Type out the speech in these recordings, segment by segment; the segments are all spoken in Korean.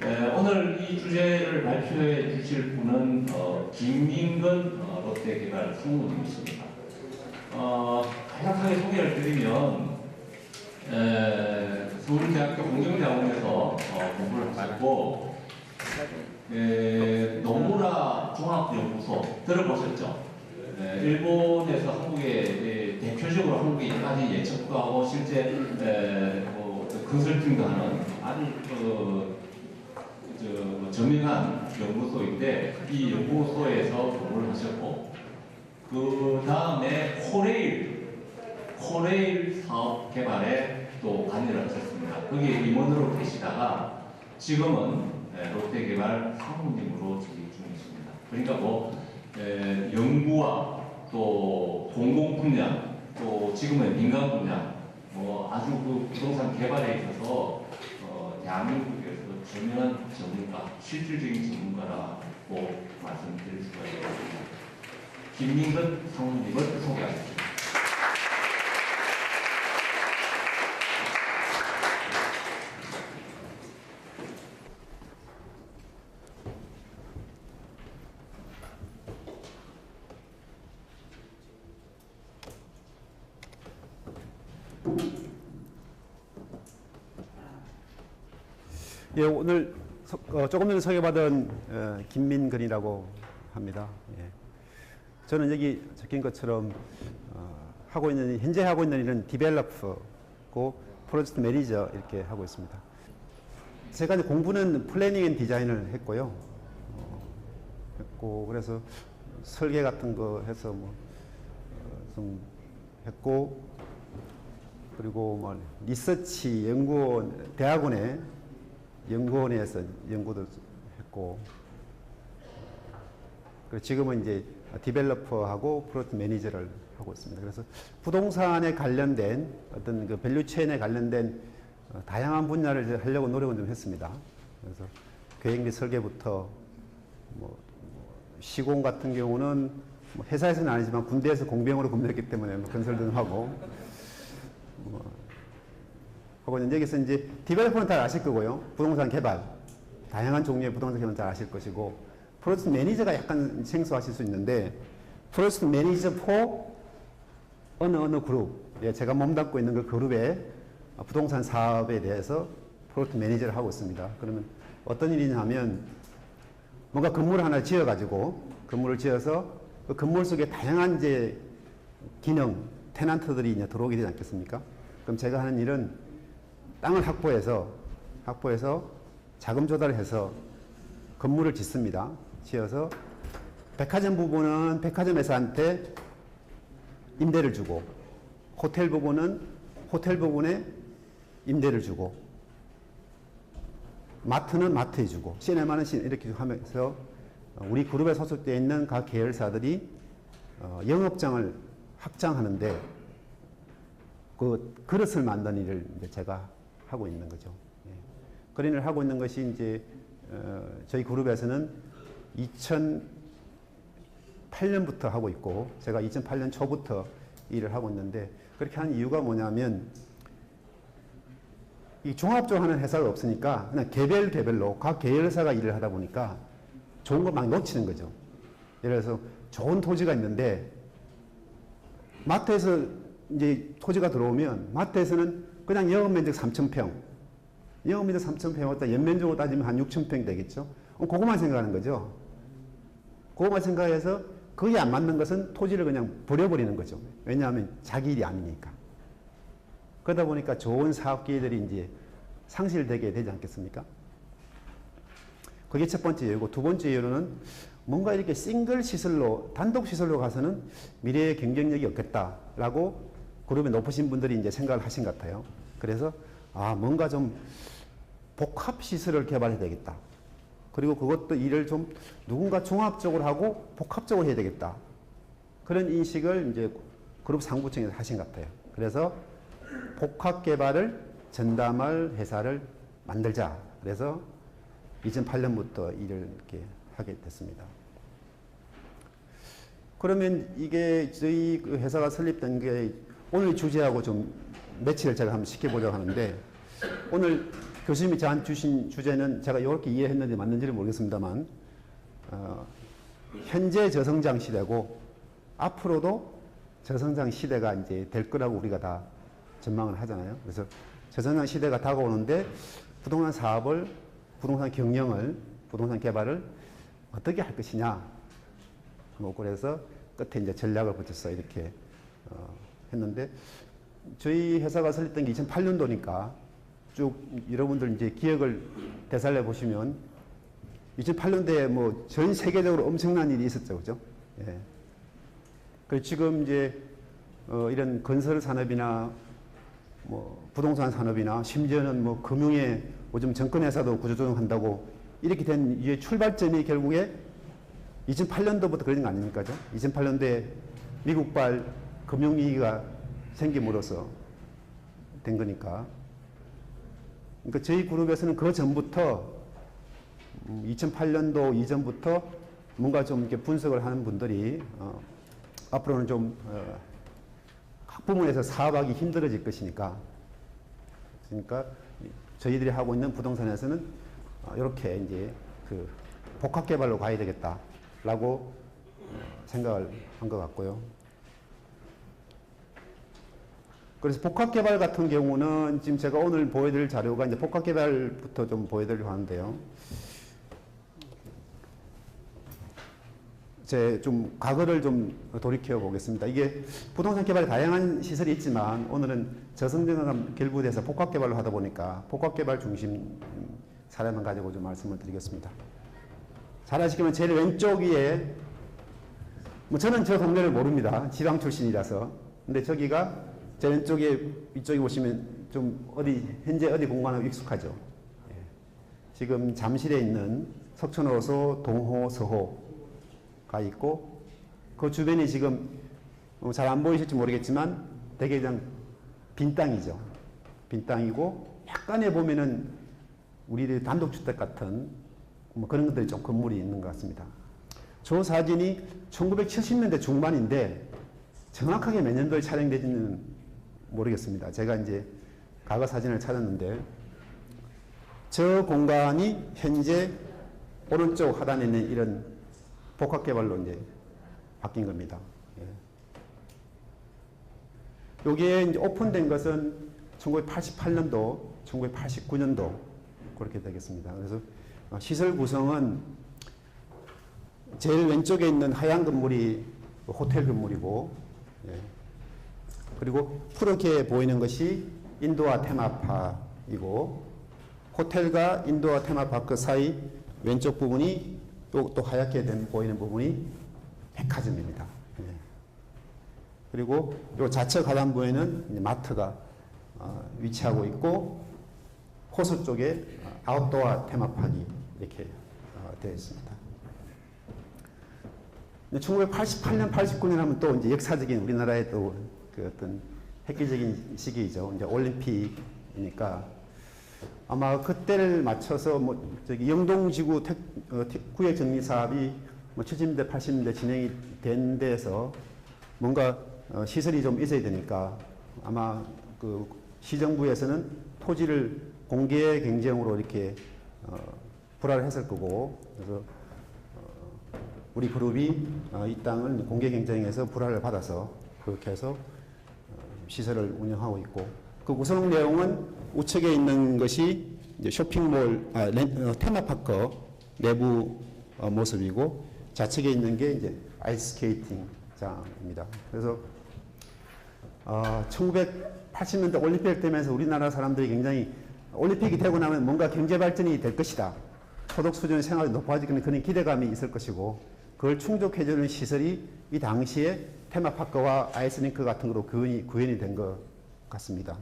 오늘 이 주제를 발표해 주실 분은 김민근 롯데개발 상무님이십니다. 간략하게 소개를 드리면 서울대학교 공경대학원에서 공부를 하고 노무라 종합연구소 들어보셨죠? 일본에서 한국에 대표적으로 한국에 여기까지 예측하고 실제 컨설팅도 하는 아주 저명한 연구소인데 이 연구소에서 공부를 하셨고 그 다음에 코레일 사업 개발에 또 관여를 하셨습니다. 거기에 임원으로 계시다가 지금은 롯데개발 상무님으로 즉위 중이십니다. 그러니까 연구와 또 공공 분야 또 지금은 민간 분야 아주 그 부동산 개발에 있어서 대한민국에서 중요한 전문가, 실질적인 전문가라고 말씀드릴 수가 있습니다. 김민근 상무님을 소개하겠습니다. 예, 오늘 조금 전에 소개받은 김민근이라고 합니다. 예. 저는 여기 적힌 것처럼 현재 하고 있는 일은 디벨로퍼고 프로젝트 매니저 이렇게 하고 있습니다. 제가 이제 공부는 플래닝 앤 디자인을 했고요. 그래서 설계 같은 거 해서 좀 했고, 그리고 리서치 연구원 연구원에서 연구도 했고, 그리고 지금은 이제 디벨로퍼하고 프로젝트 매니저를 하고 있습니다. 그래서 부동산에 관련된 어떤 그 밸류체인에 관련된 다양한 분야를 하려고 노력은 좀 했습니다. 그래서 계획 및 설계부터 시공 같은 경우는 회사에서는 아니지만 군대에서 공병으로 근무했기 때문에 건설도 하고, 여기서 이제 디벨로퍼는 잘 아실 거고요. 부동산 개발, 다양한 종류의 부동산 개발 잘 아실 것이고, 프로젝트 매니저가 약간 생소하실 수 있는데, 프로젝트 매니저 포 어느 그룹, 제가 몸담고 있는 그 그룹의 부동산 사업에 대해서 프로젝트 매니저를 하고 있습니다. 그러면 어떤 일이냐면, 뭔가 건물을 하나 지어가지고, 건물을 지어서 그 건물 속에 다양한 이제 기능, 테넌트들이 이제 들어오게 되지 않겠습니까? 그럼 제가 하는 일은 땅을 확보해서 자금 조달을 해서 건물을 짓습니다. 지어서 백화점 부분은 백화점 회사한테 임대를 주고, 호텔 부분은 호텔 부분에 임대를 주고, 마트는 마트에 주고, 시네마는 시네, 이렇게 하면서 우리 그룹에 소속되어 있는 각 계열사들이 영업장을 확장하는데 그 그릇을 만드는 일을 이제 제가 하고 있는 거죠. 예. 그런 일을 하고 있는 것이 이제 저희 그룹에서는 2008년부터 하고 있고, 제가 2008년 초부터 일을 하고 있는데, 그렇게 한 이유가 뭐냐면 이 종합적으로 하는 회사가 없으니까 그냥 개별로 각 계열사가 일을 하다 보니까 좋은 걸 막 놓치는 거죠. 예를 들어서 좋은 토지가 있는데 마트에서 이제 토지가 들어오면 마트에서는 그냥 영업면적 3,000평, 영업면적 3,000평, 연면적으로 따지면 한 6,000평 되겠죠. 그것만 생각하는 거죠. 그것만 생각해서 그게 안 맞는 것은 토지를 그냥 버려버리는 거죠. 왜냐하면 자기 일이 아니니까. 그러다 보니까 좋은 사업 기회들이 이제 상실되게 되지 않겠습니까? 그게 첫 번째 이유고, 두 번째 이유는 뭔가 이렇게 싱글 시설로, 단독 시설로 가서는 미래의 경쟁력이 없겠다라고 그룹에 높으신 분들이 이제 생각을 하신 것 같아요. 그래서 뭔가 좀 복합 시설을 개발해야 되겠다. 그리고 그것도 일을 좀 누군가 종합적으로 하고 복합적으로 해야 되겠다. 그런 인식을 이제 그룹 상부층에서 하신 것 같아요. 그래서 복합 개발을 전담할 회사를 만들자. 그래서 2008년부터 일을 이렇게 하게 됐습니다. 그러면 이게 저희 회사가 설립된 게 오늘 주제하고 좀 매치를 제가 한번 시켜보려고 하는데, 오늘 교수님이 저한테 주신 주제는 제가 이렇게 이해했는지 맞는지는 모르겠습니다만, 현재 저성장 시대고 앞으로도 저성장 시대가 이제 될 거라고 우리가 다 전망을 하잖아요. 그래서 저성장 시대가 다가오는데 부동산 사업을, 부동산 경영을, 부동산 개발을 어떻게 할 것이냐. 뭐 그래서 끝에 이제 전략을 붙여서 이렇게 했는데, 저희 회사가 설립된 게 2008년도니까 쭉 여러분들 이제 기억을 되살려 보시면 2008년도에 뭐 전 세계적으로 엄청난 일이 있었죠, 그죠? 예. 그리고 지금 이제 이런 건설 산업이나 뭐 부동산 산업이나 심지어는 뭐 금융의 요즘 정권회사도 구조조정한다고 이렇게 된 이의 출발점이 결국에 2008년도부터 그런 거 아닙니까? 2008년도에 미국발 금융위기가 생김으로써 된 거니까. 그러니까 저희 그룹에서는 그 전부터 2008년도 이전부터 뭔가 좀 이렇게 분석을 하는 분들이 앞으로는 좀 각 부문에서 사업하기 힘들어질 것이니까, 그러니까 저희들이 하고 있는 부동산에서는 이렇게 이제 그 복합 개발로 가야 되겠다라고 생각을 한 것 같고요. 그래서 복합 개발 같은 경우는 지금 제가 오늘 보여드릴 자료가 이제 복합 개발부터 좀 보여드리려고 하는데요. 제 좀 과거를 좀 돌이켜 보겠습니다. 이게 부동산 개발에 다양한 시설이 있지만 오늘은 저성장감 결부돼서 복합 개발로 하다 보니까 복합 개발 중심 사례만 가지고 좀 말씀을 드리겠습니다. 잘 아시겠지만 제일 왼쪽 위에, 뭐 저는 저 동네를 모릅니다. 지방 출신이라서. 근데 저기가 제 왼쪽에, 이쪽에 보시면 좀 현재 어디 공간하고 익숙하죠. 예. 지금 잠실에 있는 석촌호소, 동호, 서호가 있고, 그 주변이 지금 잘 안 보이실지 모르겠지만 되게 그냥 빈 땅이죠. 빈 땅이고, 약간에 보면은 우리들 단독주택 같은 뭐 그런 것들이 좀 건물이 있는 것 같습니다. 저 사진이 1970년대 중반인데 정확하게 몇 년도에 촬영되지는 모르겠습니다. 제가 이제 과거 사진을 찾았는데, 저 공간이 현재 오른쪽 하단에 있는 이런 복합개발로 이제 바뀐 겁니다. 예. 여기에 이제 오픈된 것은 1988년도, 1989년도 그렇게 되겠습니다. 그래서 시설 구성은 제일 왼쪽에 있는 하얀 건물이 호텔 건물이고, 예. 그리고 푸르게 보이는 것이 인도어 테마파크이고, 호텔과 인도어 테마파크 사이 왼쪽 부분이 또 하얗게 보이는 부분이 백화점입니다. 예. 그리고 이 좌측 하단부에는 이제 마트가 위치하고 있고, 호수 쪽에 아웃도어 테마파크이 이렇게 되어 있습니다. 1988년, 89년 하면 또 이제 역사적인 우리나라의 또 그 어떤 획기적인 시기이죠. 이제 올림픽이니까 아마 그때를 맞춰서 뭐 저기 영동지구 구역 정리 사업이 뭐 70년대, 80년대 진행이 된 데서 뭔가 시설이 좀 있어야 되니까 아마 그 시정부에서는 토지를 공개 경쟁으로 이렇게 불화를 했을 거고, 그래서 우리 그룹이 이 땅을 공개 경쟁에서 불화를 받아서 그렇게 해서 시설을 운영하고 있고, 그 구성 내용은 우측에 있는 것이 이제 쇼핑몰, 테마파크 내부 모습이고, 좌측에 있는 게 이제 아이스케이팅장입니다. 그래서 1980년대 올림픽 되면서 우리나라 사람들이 굉장히 올림픽이 되고 나면 뭔가 경제 발전이 될 것이다, 소득 수준 생활이 높아지는 그런 기대감이 있을 것이고, 그걸 충족해주는 시설이 이 당시에 테마파크와 아이스링크 같은 거로 구현이 된 것 같습니다.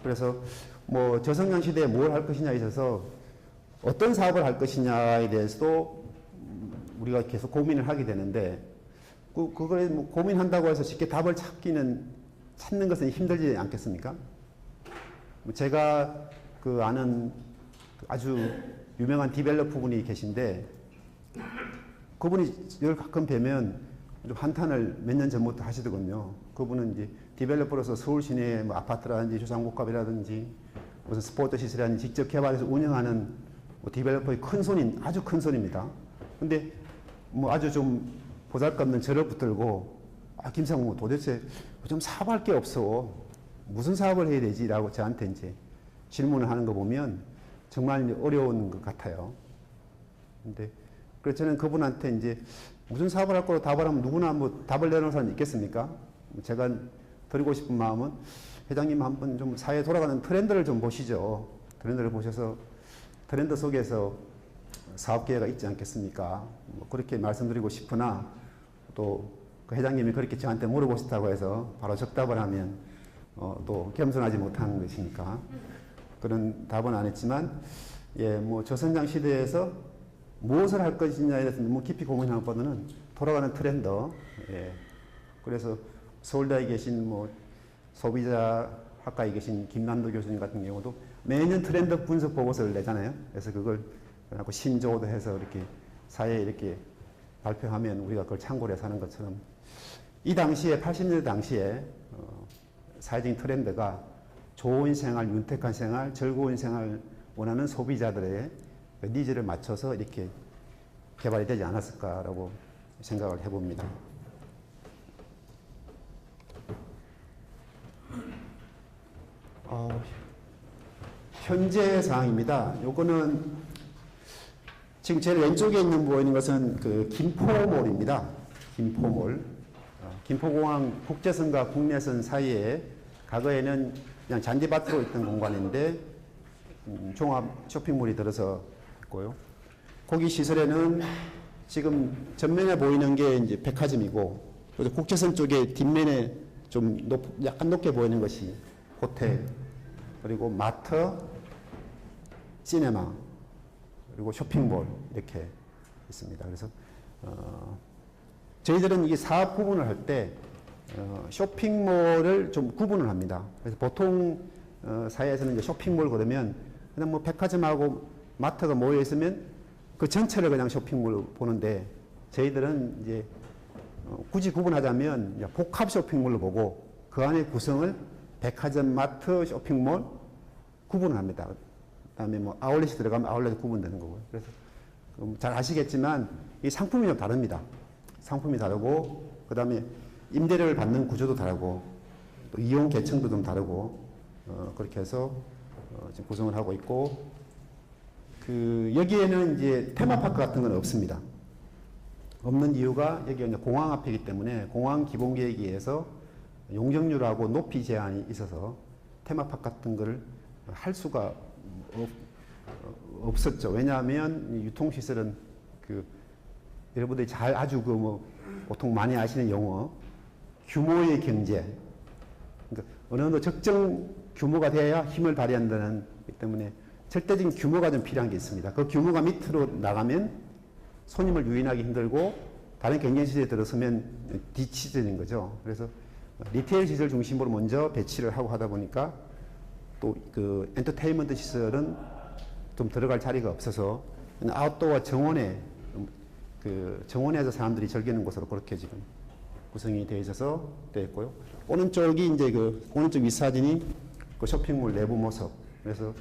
그래서 뭐 저성장 시대에 뭘 할 것이냐에 있어서 어떤 사업을 할 것이냐에 대해서도 우리가 계속 고민을 하게 되는데, 그걸 뭐 고민한다고 해서 쉽게 답을 찾는 것은 힘들지 않겠습니까? 제가 그 아는 아주 유명한 디벨로퍼 분이 계신데, 그분이 늘 가끔 뵈면 좀 한탄을 몇 년 전부터 하시더군요. 그분은 이제 디벨로퍼로서 서울 시내에 뭐 아파트라든지 주상복합이라든지 무슨 스포츠 시설이 직접 개발해서 운영하는 뭐 디벨로퍼의 큰 손인, 아주 큰 손입니다. 근데 뭐 아주 좀 보잘것없는 저를 붙들고, 김상무 도대체 좀 사업할 게 없어. 무슨 사업을 해야 되지? 라고 저한테 이제 질문을 하는 거 보면 정말 어려운 것 같아요. 근데 그래서 저는 그분한테 이제 무슨 사업을 할 거로 답을 하면 누구나 뭐 답을 내놓은 사람이 있겠습니까? 제가 드리고 싶은 마음은 회장님 한번 좀 사회에 돌아가는 트렌드를 좀 보시죠. 트렌드를 보셔서 트렌드 속에서 사업 기회가 있지 않겠습니까? 뭐 그렇게 말씀드리고 싶으나 또 그 회장님이 그렇게 저한테 물어보셨다고 해서 바로 적답을 하면 또 겸손하지 못한 것이니까 그런 답은 안 했지만, 예, 뭐 조선장 시대에서 무엇을 할 것이냐에 대해서 너무 깊이 고민하는 것보다는 돌아가는 트렌드, 예. 그래서 서울대에 계신 뭐 소비자 학과에 계신 김남도 교수님 같은 경우도 매년 트렌드 분석 보고서를 내잖아요. 그래서 그걸 신조어도 해서 이렇게 사회에 이렇게 발표하면 우리가 그걸 참고로 해서 하는 것처럼, 이 당시에 80년대 당시에 사회적인 트렌드가 좋은 생활, 윤택한 생활, 즐거운 생활 원하는 소비자들의 니즈를 맞춰서 이렇게 개발이 되지 않았을까라고 생각을 해봅니다. 현재 상황입니다. 요거는 지금 제일 왼쪽에 있는 보이는 것은 그 김포몰입니다. 김포몰. 김포공항 국제선과 국내선 사이에 과거에는 그냥 잔디밭으로 있던 공간인데 종합 쇼핑몰이 들어서 있고요. 거기 시설에는 지금 전면에 보이는 게 이제 백화점이고, 그래서 국제선 쪽에 뒷면에 좀 약간 높게 보이는 것이 호텔, 그리고 마트, 시네마, 그리고 쇼핑몰 이렇게 있습니다. 그래서 저희들은 이 사업 구분을 할 때 쇼핑몰을 좀 구분을 합니다. 그래서 보통 사회에서는 이제 쇼핑몰 그러면 그냥 뭐 백화점하고 마트가 모여 있으면 그 전체를 그냥 쇼핑몰로 보는데, 저희들은 이제 굳이 구분하자면 이제 복합 쇼핑몰로 보고 그 안에 구성을 백화점, 마트, 쇼핑몰 구분을 합니다. 그다음에 뭐 아울렛이 들어가면 아울렛 구분되는 거고요. 그래서 잘 아시겠지만 이 상품이 좀 다릅니다. 상품이 다르고, 그 다음에 임대료를 받는 구조도 다르고, 또 이용 계층도 좀 다르고, 그렇게 해서 지금 구성을 하고 있고, 여기에는 이제 테마파크 같은 건 없습니다. 없는 이유가 여기가 이제 공항 앞이기 때문에 공항 기본 계획에 의해서 용적률하고 높이 제한이 있어서 테마파크 같은 걸 할 수가 없었죠. 왜냐하면 유통시설은 여러분들이 잘 아주 보통 많이 아시는 용어, 규모의 경제. 그러니까 어느 정도 적정 규모가 돼야 힘을 발휘한다는 것 때문에 절대적인 규모가 좀 필요한 게 있습니다. 그 규모가 밑으로 나가면 손님을 유인하기 힘들고 다른 경쟁시설에 들어서면 뒤치는 거죠. 그래서 리테일 시설 중심으로 먼저 배치를 하고 하다 보니까 또 그 엔터테인먼트 시설은 좀 들어갈 자리가 없어서 아웃도어 정원에서 사람들이 즐기는 곳으로 그렇게 지금 구성이 되어 있어서 되어 있고요. 오른쪽이 이제 오른쪽 윗사진이 그 쇼핑몰 내부 모습. 그래서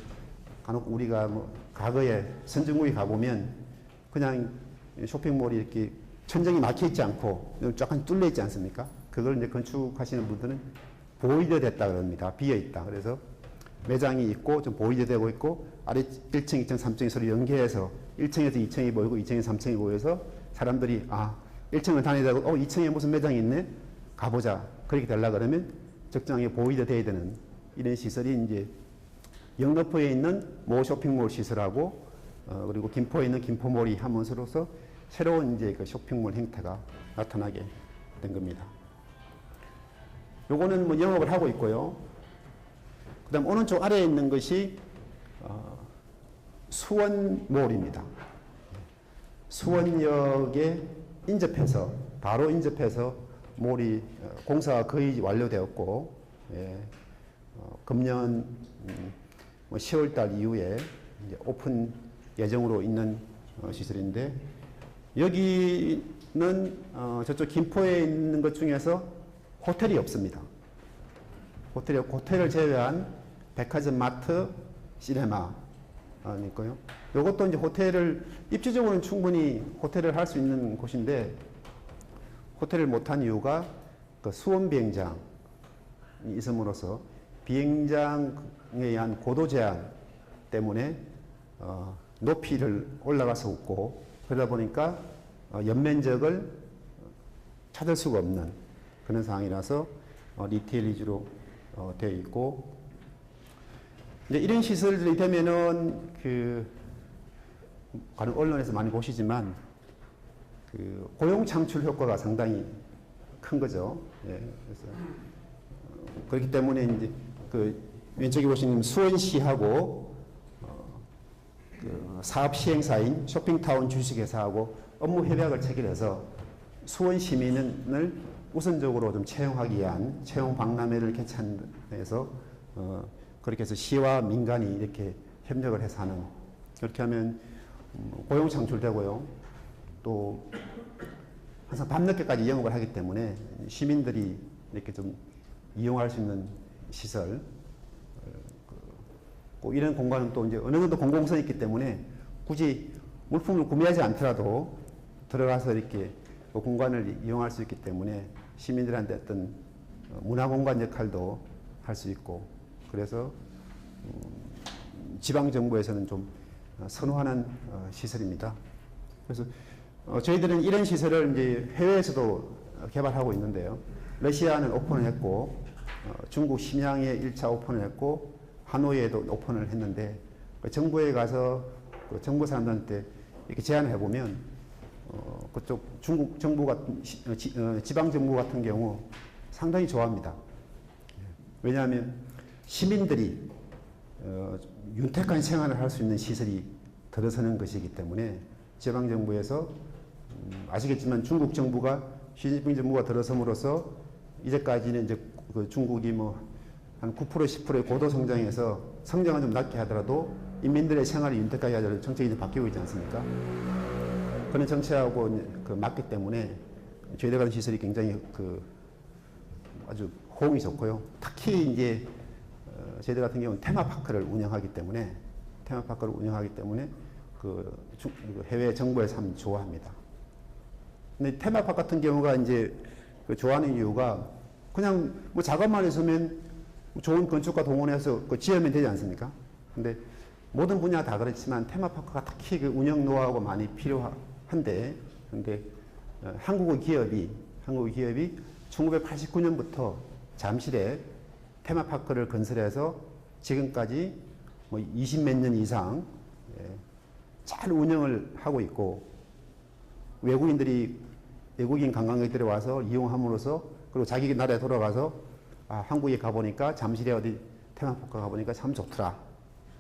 간혹 우리가 뭐 과거에 선진국에 가보면 그냥 쇼핑몰이 이렇게 천정이 막혀 있지 않고 약간 뚫려 있지 않습니까? 그걸 이제 건축하시는 분들은 보이드 됐다 그럽니다. 비어 있다. 그래서 매장이 있고 좀 보이드 되고 있고 아래 1층, 2층, 3층이 서로 연계해서 1층에서 2층이 보이고 2층에서 3층이 보여서 사람들이 1층을 다니다가 2층에 무슨 매장이 있네? 가보자. 그렇게 되려고 그러면 적정하게 보이드 돼야 되는 이런 시설이 이제 영등포에 있는 모 쇼핑몰 시설하고 그리고 김포에 있는 김포몰이 하면서로서 새로운 이제 그 쇼핑몰 형태가 나타나게 된 겁니다. 요거는 뭐 영업을 하고 있고요. 그 다음 오른쪽 아래에 있는 것이 수원몰입니다. 수원역에 인접해서 바로 인접해서 몰이 공사가 거의 완료되었고, 금년 10월달 이후에 이제 오픈 예정으로 있는 시설인데, 여기는 저쪽 김포에 있는 것 중에서 호텔이 없습니다. 호텔을 제외한 백화점, 마트, 시네마 있고요. 이것도 이제 호텔을 입지적으로는 충분히 호텔을 할 수 있는 곳인데 호텔을 못한 이유가 그 수원 비행장이 있음으로써 비행장에 의한 고도 제한 때문에 높이를 올라가서 웃고 그러다 보니까 연면적을 찾을 수가 없는 그런 상황이라서 리테일 위주로 되어 있고 이제 이런 시설들이 되면은 다른 언론에서 많이 보시지만 그 고용 창출 효과가 상당히 큰 거죠. 예, 그래서 그렇기 때문에 이제 그 왼쪽에 보시는 수원시하고 그 사업 시행사인 쇼핑타운 주식회사하고 업무 협약을 체결해서 수원 시민을 우선적으로 좀 채용하기 위한 채용 박람회를 개최해서 그렇게 해서 시와 민간이 이렇게 협력을 해서 하는 그렇게 하면 고용 창출되고요. 또 항상 밤늦게까지 영업을 하기 때문에 시민들이 이렇게 좀 이용할 수 있는 시설 꼭 이런 공간은 또 이제 어느 정도 공공성이 있기 때문에 굳이 물품을 구매하지 않더라도 들어가서 이렇게 그 공간을 이용할 수 있기 때문에 시민들한테 어떤 문화공간 역할도 할 수 있고 그래서 지방정부에서는 좀 선호하는 시설입니다. 그래서 저희들은 이런 시설을 이제 해외에서도 개발하고 있는데요. 러시아는 오픈을 했고 중국 심양에 1차 오픈을 했고 하노이에도 오픈을 했는데 정부에 가서 그 정부 사람들한테 이렇게 제안을 해보면 그쪽 중국 정부 같은 지방 정부 같은 경우 상당히 좋아합니다. 왜냐하면 시민들이 윤택한 생활을 할 수 있는 시설이 들어서는 것이기 때문에 지방 정부에서 아시겠지만 중국 정부가 시진핑 정부가 들어섬으로써 이제까지는 이제 그 중국이 뭐 한 9% 10%의 고도 성장해서 성장은 좀 낮게 하더라도 인민들의 생활이 윤택하게 하자는 정책이 이제 바뀌고 있지 않습니까? 그런 정책하고 그 맞기 때문에 저희들 같은 시설이 굉장히 그 아주 호응이 좋고요. 특히 이제 저희들 같은 경우는 테마파크를 운영하기 때문에 그 해외 정부에서 참 좋아합니다. 근데 테마파크 같은 경우가 이제 그 좋아하는 이유가 그냥 뭐 작업만 있으면 좋은 건축가 동원해서 그 지으면 되지 않습니까? 근데 모든 분야 다 그렇지만 테마파크가 특히 그 운영 노하우가 많이 필요한데, 근데 한국 기업이 1989년부터 잠실에 테마파크를 건설해서 지금까지 뭐 20몇 년 이상 잘 운영을 하고 있고 외국인 관광객들이 와서 이용함으로써 그리고 자기 나라에 돌아가서 한국에 가보니까 잠실에 어디 테마파크 가보니까 참 좋더라.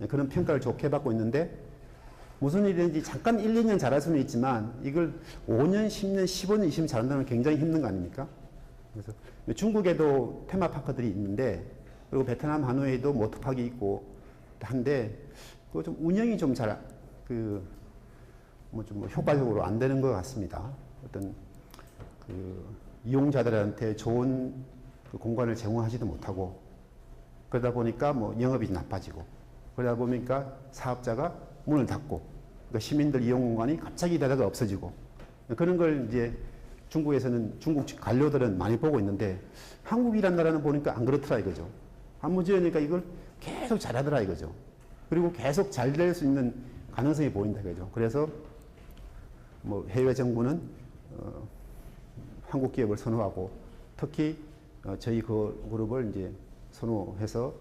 그런 평가를 좋게 받고 있는데 무슨 일인지 잠깐 1, 2년 잘할 수는 있지만 이걸 5년, 10년, 15년, 20년 잘한다는 건 굉장히 힘든 거 아닙니까? 그래서 중국에도 테마파크들이 있는데 그리고 베트남 하노이에도 워터파크가 있고 한데 그 좀 운영이 좀 잘 좀 효과적으로 안 되는 것 같습니다. 어떤 그 이용자들한테 좋은 그 공간을 제공하지도 못하고 그러다 보니까 뭐 영업이 나빠지고 그러다 보니까 사업자가 문을 닫고 그러니까 시민들 이용 공간이 갑자기 되다가 없어지고 그런 걸 이제 중국에서는 중국 관료들은 많이 보고 있는데 한국이란 나라는 보니까 안 그렇더라 이거죠. 한무 지으니까 이걸 계속 잘하더라 이거죠. 그리고 계속 잘 될 수 있는 가능성이 보인다 이거죠. 그래서 뭐 해외 정부는 한국 기업을 선호하고 특히 저희 그 그룹을 이제 선호해서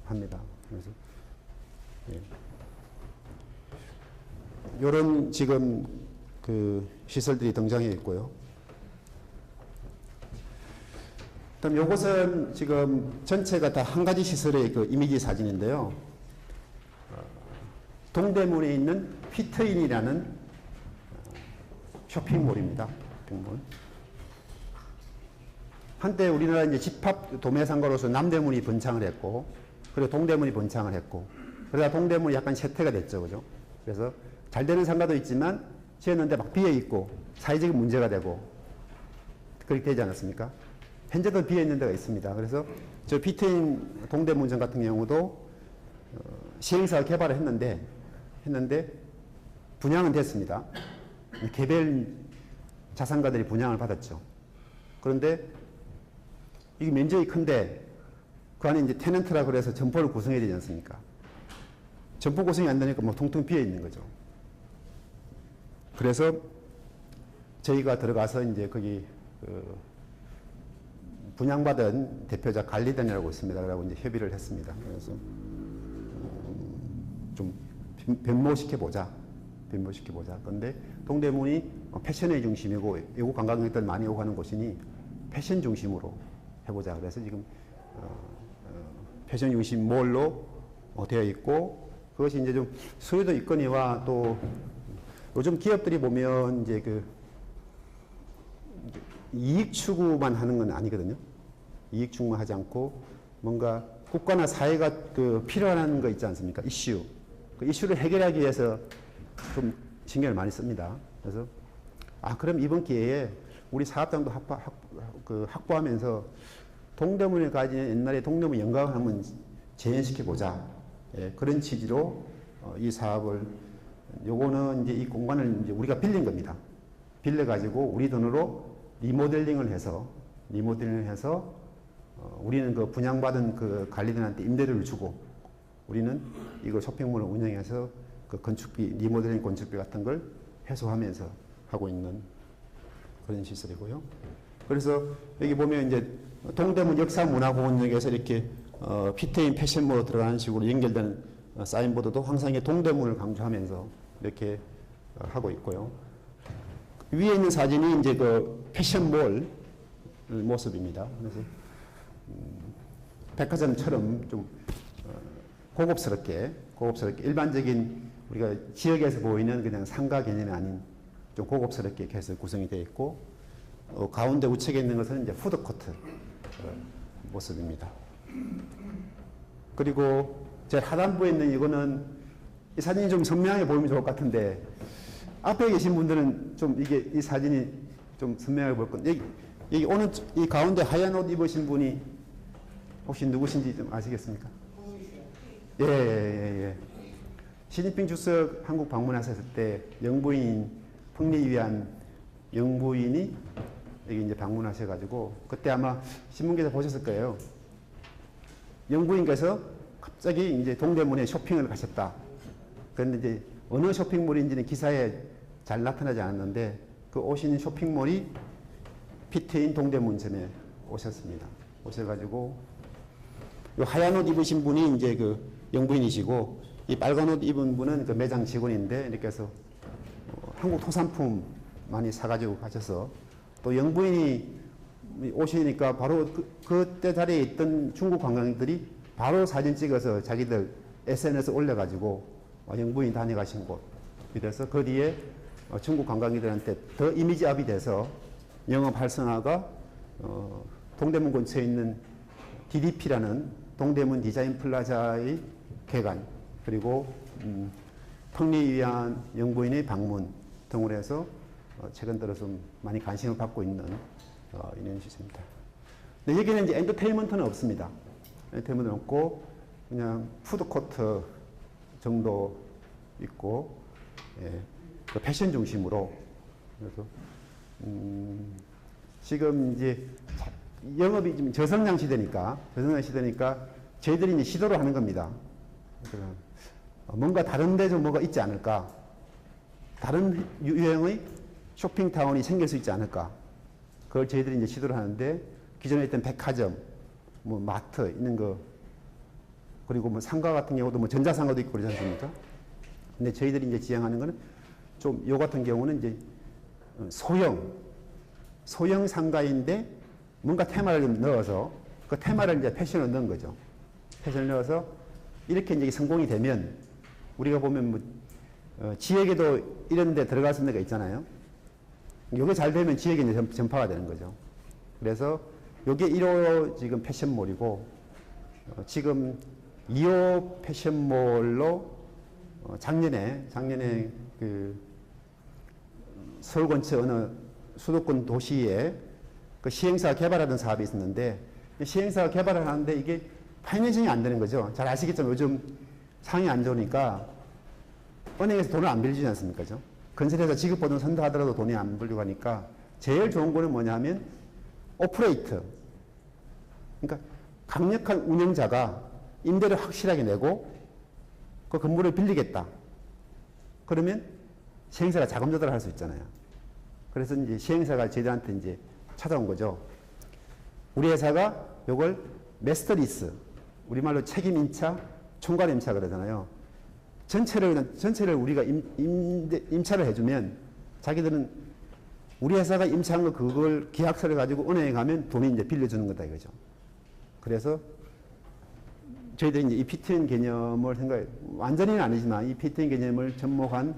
합니다. 그래서 이런 지금 그 시설들이 등장해 있고요. 그다음 요것은 지금 전체가 다 한 가지 시설의 그 이미지 사진인데요. 동대문에 있는 피트인이라는 쇼핑몰입니다. 쇼핑몰. 한때 우리나라 이제 집합 도매상가로서 남대문이 번창을 했고, 그리고 동대문이 번창을 했고, 그러다 동대문이 약간 쇠퇴가 됐죠, 그죠? 그래서 잘 되는 상가도 있지만 지었는데 막 비어 있고 사회적인 문제가 되고 그렇게 되지 않았습니까? 현재도 비어 있는 데가 있습니다. 그래서 저 피트인 동대문점 같은 경우도 시행사 개발을 했는데 분양은 됐습니다. 개별 자산가들이 분양을 받았죠. 그런데 이게 면적이 큰데 그 안에 이제 테넌트라 그래서 점포를 구성해야 되지 않습니까? 점포 구성이 안 되니까 뭐 퉁퉁 비어 있는 거죠. 그래서 저희가 들어가서 이제 거기 분양받은 대표자 관리단이라고 있습니다. 그러고 이제 협의를 했습니다. 그래서 좀 변모시켜보자. 그런데 동대문이 패션의 중심이고 외국 관광객들 많이 오고 하는 곳이니 패션 중심으로 해보자. 그래서 지금 패션 중심 몰로 되어 있고 그것이 이제 좀 수요도 있거니와 또 요즘 기업들이 보면 이제 그 이익 추구만 하는 건 아니거든요. 이익 추구만 하지 않고 뭔가 국가나 사회가 그 필요한 거 있지 않습니까? 이슈. 그 이슈를 해결하기 위해서 좀 신경을 많이 씁니다. 그래서 그럼 이번 기회에 우리 사업장도 확보하면서 동대문에 가진 옛날에 동대문 영광을 한번 재현시켜 보자. 예, 그런 취지로 이 사업을 요거는 이제 이 공간을 이제 우리가 빌린 겁니다. 빌려 가지고 우리 돈으로 리모델링을 해서 우리는 그 분양받은 그 관리인한테 임대료를 주고 우리는 이거 쇼핑몰을 운영해서 그 건축비, 리모델링 건축비 같은 걸 해소하면서 하고 있는 그런 시설이고요. 그래서 여기 보면 이제 동대문 역사문화공원역에서 이렇게 피트인 패션몰로 들어가는 식으로 연결되는 사인보드도 항상 동대문을 강조하면서 이렇게 하고 있고요. 위에 있는 사진이 이제 그 패션몰 모습입니다. 그래서 백화점처럼 좀 고급스럽게 일반적인 우리가 지역에서 보이는 그냥 상가 개념이 아닌 좀 고급스럽게 해서 구성이 되어 있고 가운데 우측에 있는 것은 이제 푸드코트 모습입니다. 그리고 제 하단부에 있는 이거는 이 사진이 좀 선명하게 보이면 좋을 것 같은데 앞에 계신 분들은 좀 이 사진이 좀 선명하게 보일 건데 여기 오늘 이 가운데 하얀 옷 입으신 분이 혹시 누구신지 좀 아시겠습니까? 예. 시진핑 주석 한국 방문하셨을 때 영부인 풍리 위한 영부인이 여기 이제 방문하셔가지고 그때 아마 신문기사 보셨을 거예요. 영부인께서 갑자기 이제 동대문에 쇼핑을 가셨다. 그런데 이제 어느 쇼핑몰인지는 기사에 잘 나타나지 않았는데 그 오신 쇼핑몰이 피트인 동대문점에 오셨습니다. 오셔가지고 요 하얀 옷 입으신 분이 이제 그 영부인이시고 이 빨간 옷 입은 분은 그 매장 직원인데 이렇게 해서 한국 토산품 많이 사가지고 가셔서 또 영부인이 오시니까 바로 그때 자리에 있던 중국 관광객들이 바로 사진 찍어서 자기들 SNS에 올려가지고 영부인 다녀가신 곳. 이래서 그 뒤에 중국 관광객들한테 더 이미지업이 돼서 영업 활성화가 동대문 근처에 있는 DDP라는 동대문 디자인 플라자의 개관 그리고 평리 위한 영부인의 방문 등으로 해서 최근 들어 좀 많이 관심을 받고 있는 이런 시스템입니다. 근데 여기는 이제 엔터테인먼트는 없습니다. 엔터테인먼트는 없고 그냥 푸드코트 정도 있고 그 패션 중심으로 그래서 지금 이제 영업이 지금 저성장 시대니까 저희들이 이제 시도를 하는 겁니다. 뭔가 다른 데 좀 뭐가 있지 않을까? 다른 유형의 쇼핑타운이 생길 수 있지 않을까? 그걸 저희들이 이제 시도를 하는데 기존에 있던 백화점, 뭐 마트 있는 거 그리고 뭐 상가 같은 경우도 뭐 전자상가도 있고 그러지 않습니까? 근데 저희들이 이제 지향하는 거는 좀 요 같은 경우는 이제 소형 상가인데 뭔가 테마를 좀 넣어서 그 테마를 이제 패션을 넣은 거죠. 패션을 넣어서 이렇게 이제 성공이 되면 우리가 보면 뭐 지역에도 이런 데 들어갈 수 있는 데가 있잖아요. 이게 잘 되면 지역에 이제 전파가 되는 거죠. 그래서 이게 1호 지금 패션몰이고 지금 2호 패션몰로 작년에 그 서울 근처 어느 수도권 도시에 그 시행사가 개발하던 사업이 있었는데 시행사가 개발을 하는데 이게 파이낸싱이 안 되는 거죠. 잘 아시겠지만 요즘 상황이 안 좋으니까 은행에서 돈을 안 빌리지 않습니까? 그죠? 건설회사 지급보증 선택하더라도 돈이 안 빌리고 하니까 제일 좋은 거는 뭐냐면 오퍼레이트. 그러니까 강력한 운영자가 임대를 확실하게 내고 그 건물을 빌리겠다. 그러면 시행사가 자금 조달을 할 수 있잖아요. 그래서 이제 시행사가 저희들한테 이제 찾아온 거죠. 우리 회사가 요걸 매스터리스, 우리말로 책임임차, 총괄임차 그러잖아요. 전체를 우리가 임차를 해주면 자기들은 우리 회사가 임차한 거 그걸 계약서를 가지고 은행에 가면 돈이 이제 빌려주는 거다 이거죠. 그래서 저희들이 이제 이 PTN 개념을 완전히는 아니지만 이 PTN 개념을 접목한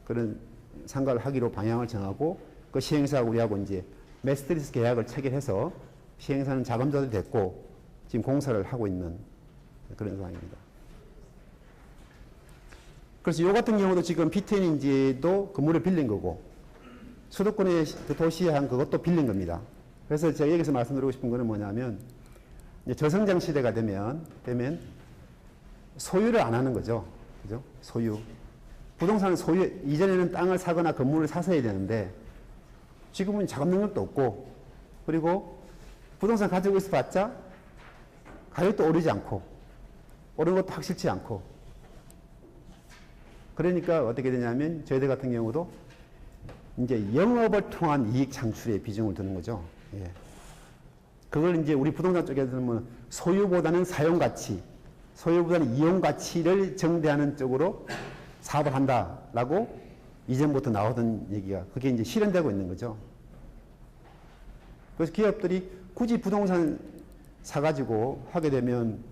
그런 상가를 하기로 방향을 정하고 그 시행사가 우리하고 이제 매스터리스 계약을 체결해서 시행사는 자금 조달이 됐고 지금 공사를 하고 있는 그런 상황입니다. 그래서 요 같은 경우도 지금 PTN인지도 건물을 빌린 거고 수도권의 도시에 한 그것도 빌린 겁니다. 그래서 제가 여기서 말씀드리고 싶은 거는 뭐냐면 이제 저성장 시대가 되면 소유를 안 하는 거죠. 그죠? 소유. 부동산은 소유, 이전에는 땅을 사거나 건물을 사서 해야 되는데 지금은 자금 능력도 없고 그리고 부동산 가지고 있어 봤자 가격도 오르지 않고 오른 것도 확실치 않고 그러니까 어떻게 되냐면 저희들 같은 경우도 이제 영업을 통한 이익 창출에 비중을 두는 거죠. 예. 그걸 이제 우리 부동산 쪽에서는 뭐 소유보다는 사용가치, 소유보다는 이용가치를 정대하는 쪽으로 사업을 한다라고 이전부터 나오던 얘기가 그게 이제 실현되고 있는 거죠. 그래서 기업들이 굳이 부동산 사가지고 하게 되면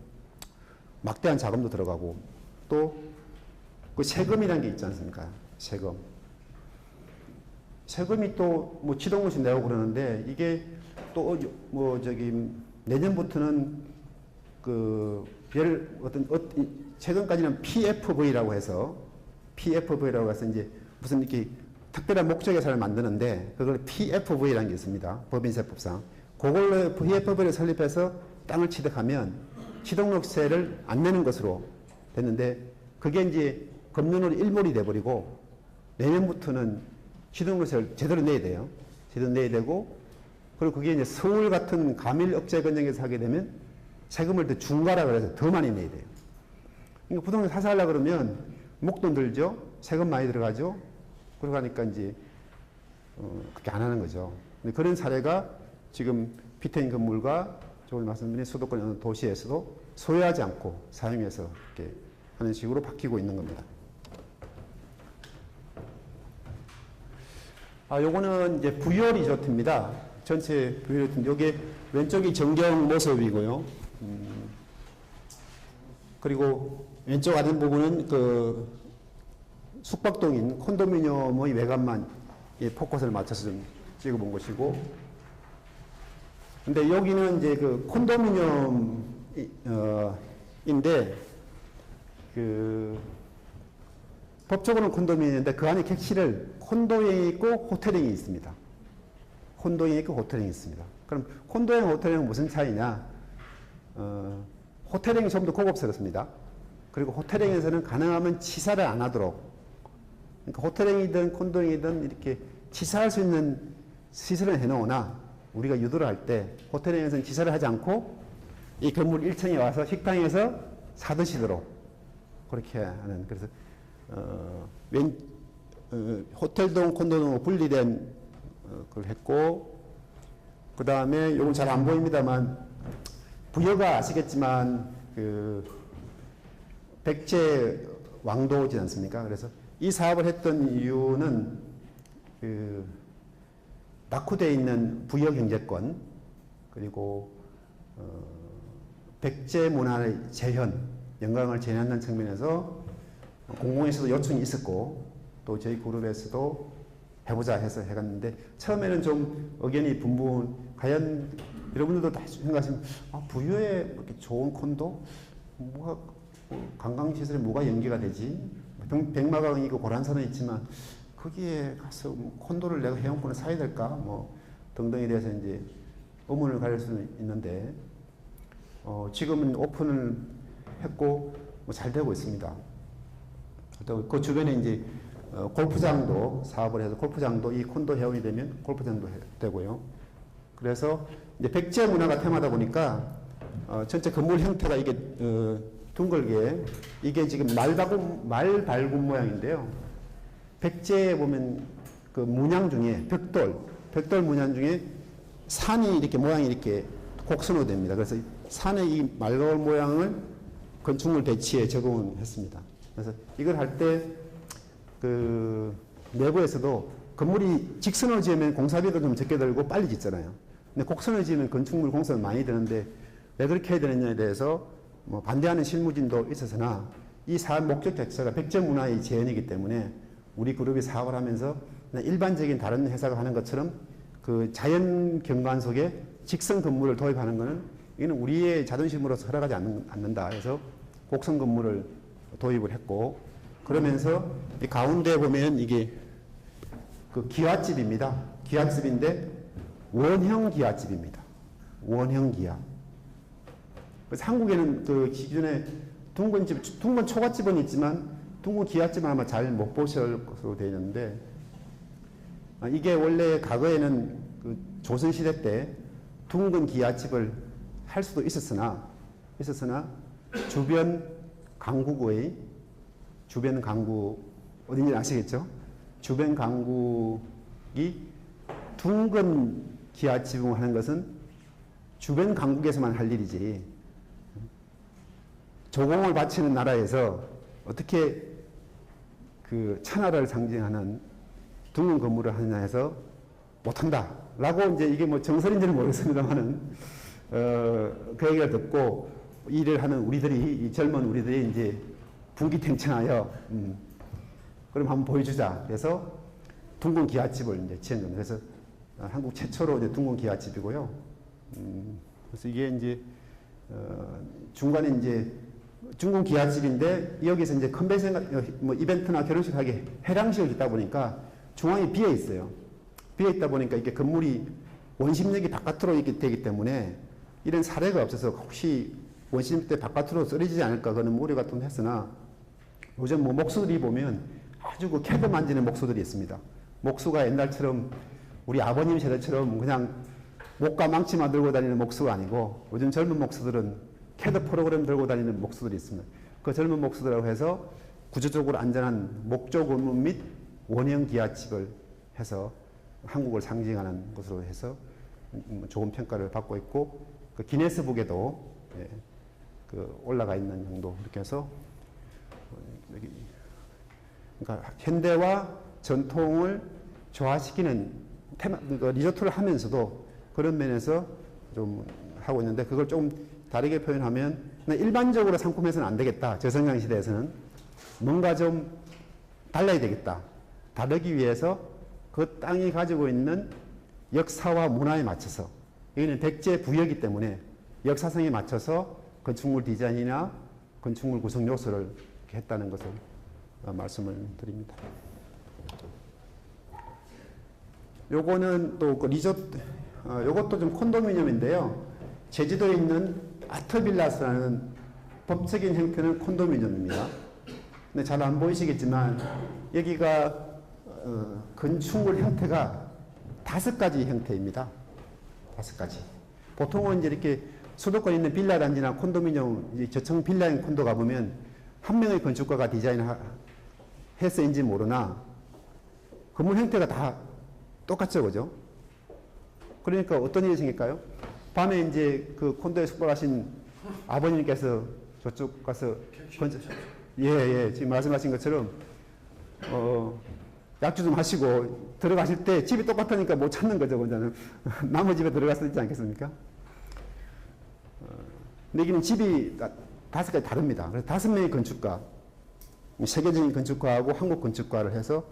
막대한 자금도 들어가고 또 그 세금이라는 게 있지 않습니까? 세금이 또 뭐 지동료세 내고 그러는데 이게 또 뭐 저기 내년부터는 그 최근까지는 PFV라고 해서 이제 무슨 이렇게 특별한 목적에서를 만드는데 그걸 PFV라는 게 있습니다. 법인세법상. 그걸로 PFV를 설립해서 땅을 취득하면 취득세를 안 내는 것으로 됐는데 그게 이제 금년으로 일몰이 돼버리고 내년부터는 취득세를 제대로 내야 돼요. 제대로 내야 되고 그리고 그게 이제 서울 같은 가밀 억제 권역에서 하게 되면 세금을 더 중과라 그래서 더 많이 내야 돼요. 그러니까 부동산 사서 하려고 그러면 목돈 들죠. 세금 많이 들어가죠. 그러고 하니까 이제 그렇게 안 하는 거죠. 근데 그런 사례가 지금 PTN 건물과 조금 말씀드린 수도권 어느 도시에서도 소유하지 않고 사용해서 이렇게 하는 식으로 바뀌고 있는 겁니다. 요거는 이제 부여 리조트입니다. 전체 부여 리조트. 여기 왼쪽이 전경 모습이고요. 그리고 왼쪽 아래 부분은 그 숙박동인 콘도미니엄의 외관만 포커스를 맞춰서 좀 찍어본 것이고, 근데 여기는 이제 그 콘도미니엄인데, 그 법적으로는 콘도미니엄인데 그 안에 객실을 콘도형이 있고 호텔형이 있습니다. 콘도형이 있고 호텔형이 있습니다. 그럼 콘도형, 호텔형은 무슨 차이냐? 호텔형이 좀 더 고급스럽습니다. 그리고 호텔형에서는 가능하면 치사를 안 하도록, 그러니까 호텔형이든 콘도형이든 이렇게 치사할 수 있는 시설을 해놓으나 우리가 유도를 할 때 호텔형에서는 치사를 하지 않고 이 건물 1층에 와서 식당에서 사드시도록 그렇게 하는, 그래서 호텔동 콘도동 분리된 걸 했고, 그 다음에 이건 잘 안 보입니다만 부여가 아시겠지만 그 백제 왕도지 않습니까? 그래서 이 사업을 했던 이유는 그 낙후되어 있는 부여 경제권, 그리고 백제 문화의 재현, 영광을 재현한다는 측면에서 공공에서도 요청이 있었고 또 저희 그룹에서도 해보자 해서 해갔는데, 처음에는 좀 의견이 분분, 과연 여러분들도 다 생각하시면 부여에 이렇게 좋은 콘도? 뭐가 관광시설에 뭐가 연계가 되지? 백마강이 있고 고란산은 있지만 거기에 가서 콘도를 내가 회원권을 사야 될까? 뭐 등등에 대해서 이제 의문을 가질 수는 있는데, 지금은 오픈을 했고 잘 되고 있습니다. 또 그 주변에 이제 골프장도 사업을 해서 골프장도 이 콘도 회원이 되면 골프장도 되고요. 그래서 이제 백제 문화가 테마다 보니까 전체 건물 형태가 이게 둥글게 이게 지금 말발굽 모양인데요. 백제에 보면 그 문양 중에 벽돌 문양 중에 산이 이렇게 모양이 이렇게 곡선으로 됩니다. 그래서 산의 이 말발굽 모양을 건축물 배치에 적용을 했습니다. 그래서 이걸 할 때 그 내부에서도 건물이 직선으로 지으면 공사비도 좀 적게 들고 빨리 짓잖아요. 근데 곡선을 지으면 건축물 공사가 많이 드는데 왜 그렇게 해야 되느냐에 대해서 뭐 반대하는 실무진도 있었으나 이 사업 목적 자체가 백제 문화의 재현이기 때문에 우리 그룹이 사업을 하면서 일반적인 다른 회사가 하는 것처럼 그 자연 경관 속에 직선 건물을 도입하는 것은 이는 우리의 자존심으로서 허락하지 않는다 해서 곡선 건물을 도입을 했고 그러면서 이 가운데 보면 이게 그 기와집입니다. 기와집인데 원형 기와집입니다. 원형 기와. 그래서 한국에는 그 기존에 둥근 초가집은 있지만 둥근 기와집은 아마 잘 못 보실 것으로 되어 있는데 이게 원래 과거에는 그 조선시대 때 둥근 기와집을 할 수도 있었으나 주변 강국 어딘지 아시겠죠? 주변 강국이 둥근 기와집을 하는 것은 주변 강국에서만 할 일이지 조공을 바치는 나라에서 어떻게 그 천하를 상징하는 둥근 건물을 하느냐 해서 못한다 라고 이제 이게 뭐 정설인지는 모르겠습니다만은 그 얘기를 듣고 일을 하는 우리들이 이 젊은 우리들이 이제 분기탱천하여 그럼 한번 보여주자. 그래서 둥근 기와집을 이제 지은 겁니다. 그래서 한국 최초로 이제 둥근 기와집이고요. 그래서 이게 이제 중간에 이제 둥근 기와집인데 여기서 이제 컨벤션 뭐 이벤트나 결혼식 하게 해랑식을 짓다 보니까 중앙에 비어 있어요. 비어 있다 보니까 이게 건물이 원심력이 바깥으로 이렇게 되기 때문에 이런 사례가 없어서 혹시 원심 때 바깥으로 썰어지지 않을까 그런 우려가 좀 했으나 요즘 뭐 목수들이 보면 아주 그 캐드 만지는 목수들이 있습니다. 목수가 옛날처럼 우리 아버님 세대처럼 그냥 목과 망치만 들고 다니는 목수가 아니고 요즘 젊은 목수들은 캐드 프로그램 들고 다니는 목수들이 있습니다. 그 젊은 목수들하고 해서 구조적으로 안전한 목조 건물 및 원형 기와집을 해서 한국을 상징하는 것으로 해서 좋은 평가를 받고 있고 그 기네스북에도 그 올라가 있는 정도 이렇게 해서 여기 그러니까 현대와 전통을 조화시키는 테마 그 리조트를 하면서도 그런 면에서 좀 하고 있는데 그걸 좀 다르게 표현하면 일반적으로 상품해서는 안 되겠다. 저성장 시대에서는 뭔가 좀 달라야 되겠다. 다르기 위해서 그 땅이 가지고 있는 역사와 문화에 맞춰서 여기는 백제 부여이기 때문에 역사성에 맞춰서 건축물 디자인이나 건축물 구성 요소를 했다는 것을 말씀을 드립니다. 요거는 또 그 리조트, 요것도 좀 콘도미니엄인데요. 제주도에 있는 아트빌라스라는 법적인 형태는 콘도미니엄입니다. 근데 잘 안 보이시겠지만 여기가 건축물 형태가 5가지 형태입니다. 5가지. 보통은 이제 이렇게 수도권에 있는 빌라 단지나 콘도미니엄, 저층 빌라형 콘도 가보면 한 명의 건축가가 디자인했어인지 모르나 건물 형태가 다 똑같죠, 그죠? 그러니까 어떤 일이 생길까요? 밤에 이제 그 콘도에 숙박하신 아버님께서 저쪽 가서 지금 말씀하신 것처럼 약주 좀 하시고 들어가실 때 집이 똑같으니까 못 찾는 거죠, 혼자는. 남의 집에 들어갔을 지 않겠습니까? 근데 여기는 집이 5가지 다릅니다. 그래서 5명의 건축가, 세계적인 건축가하고 한국 건축가를 해서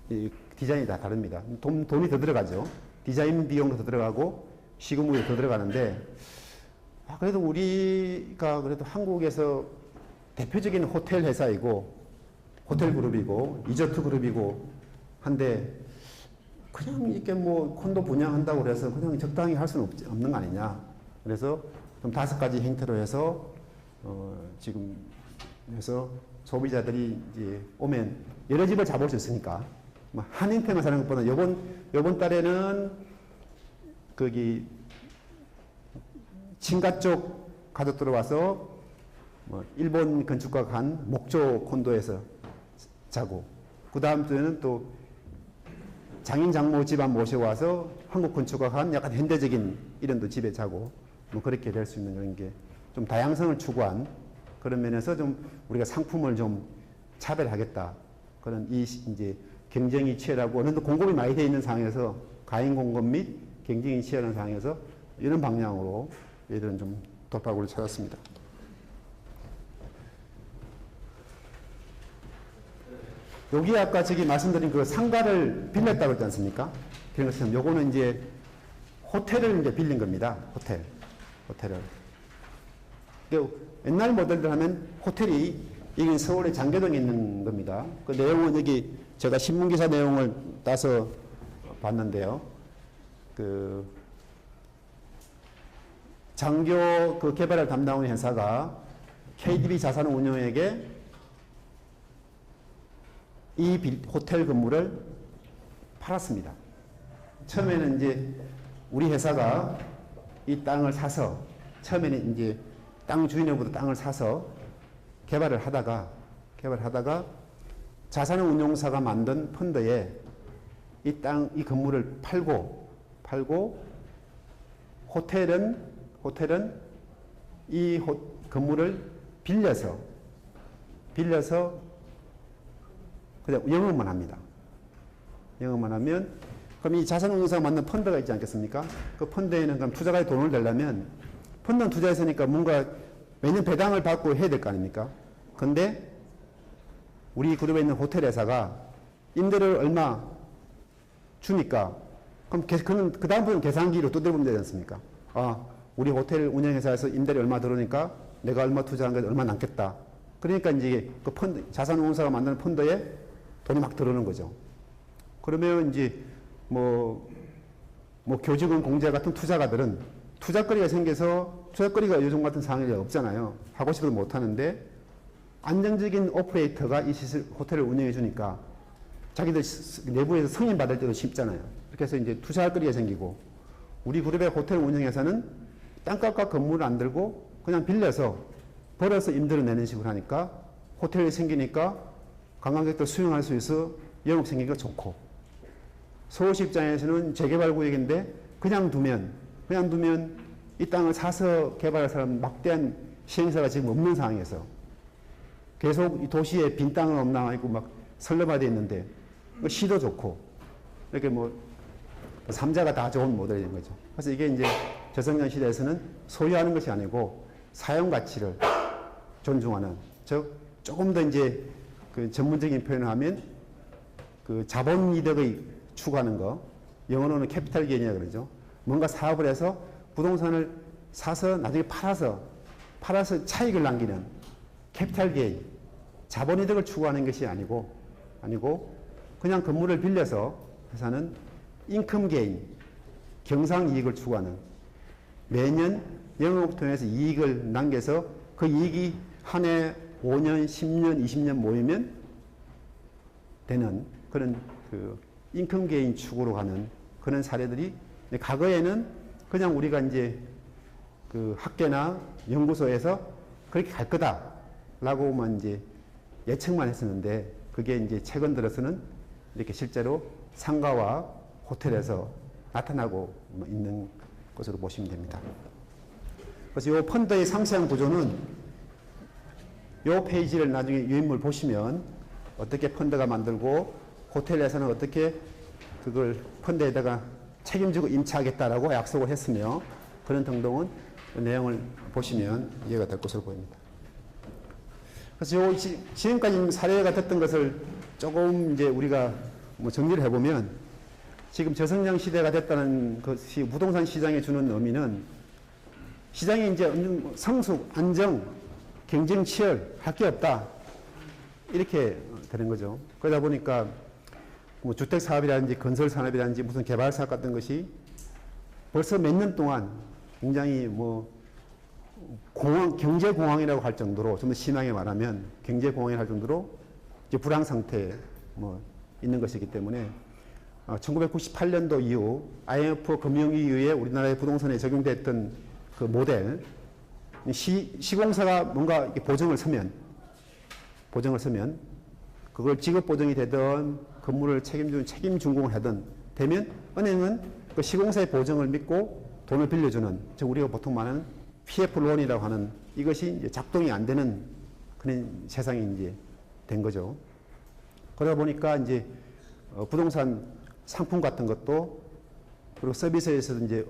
이 디자인이 다 다릅니다. 돈이 더 들어가죠. 디자인 비용도 더 들어가고 시공비도 더 들어가는데 그래도 우리가 그래도 한국에서 대표적인 호텔 회사이고 호텔 그룹이고 리조트 그룹이고 한데 그냥 이렇게 뭐 콘도 분양한다고 그래서 그냥 적당히 할 수는 없는 거 아니냐. 그래서 좀 5가지 형태로 해서 지금 해서 소비자들이 이제 오면 여러 집을 잡을 수 있으니까 뭐 한 인테만 사는 것보다 요번 달에는 거기 친가 쪽 가족 들어와서 뭐 일본 건축가가 간 목조 콘도에서 자고 그 다음 주에는 또 장인 장모 집안 모셔와서 한국 건축가가 한 약간 현대적인 이런 또 집에 자고 뭐 그렇게 될 수 있는 그런 게 좀 다양성을 추구한 그런 면에서 좀 우리가 상품을 좀 차별하겠다. 그런 이제 경쟁이 치열하고 어느 정도 공급이 많이 되어 있는 상황에서 가인 공급 및 경쟁이 치열한 상황에서 이런 방향으로 얘들은 좀 돌파구를 찾았습니다. 여기 아까 저기 말씀드린 그 상가를 빌렸다고 했지 않습니까? 그런 것처럼 요거는 이제 호텔을 이제 빌린 겁니다. 호텔을. 옛날 모델들 하면 호텔이 이게 서울의 장교동에 있는 겁니다. 그 내용은 여기 제가 신문기사 내용을 따서 봤는데요. 그 장교 그 개발을 담당하는 회사가 KDB 자산운용에게 이 호텔 건물을 팔았습니다. 처음에는 이제 우리 회사가 이 땅을 사서 처음에는 이제 땅 주인으로부터 땅을 사서 개발을 하다가 자산운용사가 만든 펀드에 이 건물을 팔고 호텔은 이 건물을 빌려서 그냥 영업만 합니다. 영업만 하면 그럼 이 자산운용사가 만든 펀드가 있지 않겠습니까? 그 펀드에는 그럼 투자가에 돈을 내려면 펀드는 투자했으니까 뭔가 매년 배당을 받고 해야 될 거 아닙니까? 근데 우리 그룹에 있는 호텔 회사가 임대료를 얼마 주니까 그럼 그 다음부터는 계산기로 두드려보면 되지 않습니까? 아, 우리 호텔 운영회사에서 임대료 얼마 들어오니까 내가 얼마 투자한 게 얼마 남겠다. 그러니까 이제 그 펀드, 자산운용사가 만드는 펀드에 돈이 막 들어오는 거죠. 그러면 이제 뭐 교직원 공제 같은 투자가들은 투자거리가 생겨서 투자거리가 요즘 같은 상황이 없잖아요. 하고 싶어도 못 하는데 안정적인 오퍼레이터가 이 호텔을 운영해 주니까 자기들 내부에서 승인 받을 때도 쉽잖아요. 그렇게 해서 이제 투자할 거리가 생기고 우리 그룹의 호텔 운영에서는 땅값과 건물을 안 들고 그냥 빌려서 벌어서 임대료 내는 식으로 하니까 호텔이 생기니까 관광객들 수용할 수 있어 영업 생기기가 좋고 서울시 입장에서는 재개발 구역인데 그냥 두면 이 땅을 사서 개발할 사람 막대한 시행사가 지금 없는 상황에서 계속 이 도시에 빈 땅은 없나 있고 막 설렁화되어 있는데 시도 좋고 이렇게 뭐 삼자가 다 좋은 모델이 된 거죠. 그래서 이게 이제 저성장 시대에서는 소유하는 것이 아니고 사용 가치를 존중하는 즉 조금 더 이제 그 전문적인 표현을 하면 그 자본 이득의 추구하는 거 영어로는 캐피탈 게인이라고 그러죠. 뭔가 사업을 해서 부동산을 사서 나중에 팔아서 차익을 남기는 캐피탈 게인, 자본이득을 추구하는 것이 아니고 그냥 건물을 빌려서 회사는 인컴 게인, 경상이익을 추구하는 매년 영업을 통해서 이익을 남겨서 그 이익이 한 해 5년, 10년, 20년 모이면 되는 그런 그 인컴 게인 추구로 가는 그런 사례들이 과거에는 그냥 우리가 이제 그 학계나 연구소에서 그렇게 갈 거다라고만 이제 예측만 했었는데 그게 이제 최근 들어서는 이렇게 실제로 상가와 호텔에서 나타나고 있는 것으로 보시면 됩니다. 그래서 이 펀드의 상세한 구조는 이 페이지를 나중에 유인물 보시면 어떻게 펀드가 만들고 호텔에서는 어떻게 그걸 펀드에다가 책임지고 임차하겠다라고 약속을 했으며 그런 등등은 그 내용을 보시면 이해가 될 것으로 보입니다. 그래서 지금까지 사례가 됐던 것을 조금 이제 우리가 뭐 정리를 해보면 지금 저성장 시대가 됐다는 것이 부동산 시장에 주는 의미는 시장이 이제 성숙, 안정, 경쟁 치열, 할 게 없다. 이렇게 되는 거죠. 그러다 보니까 뭐 주택 사업이라든지 건설 산업이라든지 무슨 개발 사업 같은 것이 벌써 몇 년 동안 굉장히 뭐 경제공황이라고 할 정도로, 좀 더 심하게 말하면 경제공황이라고 할 정도로 이제 불황 상태에 있는 것이기 때문에 1998년도 이후 IMF 금융위 이후에 우리나라의 부동산에 적용됐던 그 모델, 시공사가 뭔가 이렇게 보증을 서면 그걸 지급 보증이 되든 건물을 책임주는 책임 준공을 하든 되면 은행은 그 시공사의 보증을 믿고 돈을 빌려주는, 즉 우리가 보통 말하는 PF 론이라고 하는, 이것이 이제 작동이 안 되는 그런 세상이 이제 된 거죠. 그러다 보니까 이제 부동산 상품 같은 것도, 그리고 서비스에서도 이제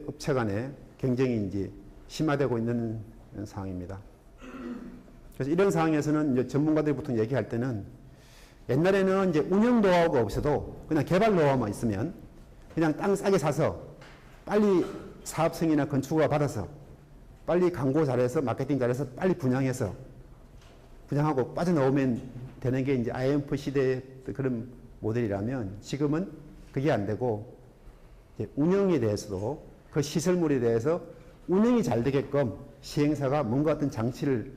업체 간의 경쟁이 이제 심화되고 있는 상황입니다. 그래서 이런 상황에서는 이제 전문가들이 보통 얘기할 때는, 옛날에는 이제 운영 노하우가 없어도 그냥 개발 노하우만 있으면 그냥 땅 싸게 사서 빨리 사업성이나 건축허가 받아서 빨리 광고 잘해서 마케팅 잘해서 빨리 분양하고 빠져나오면 되는 게 이제 IMF 시대의 그런 모델이라면, 지금은 그게 안 되고 이제 운영에 대해서도, 그 시설물에 대해서 운영이 잘 되게끔 시행사가 뭔가 어떤 장치를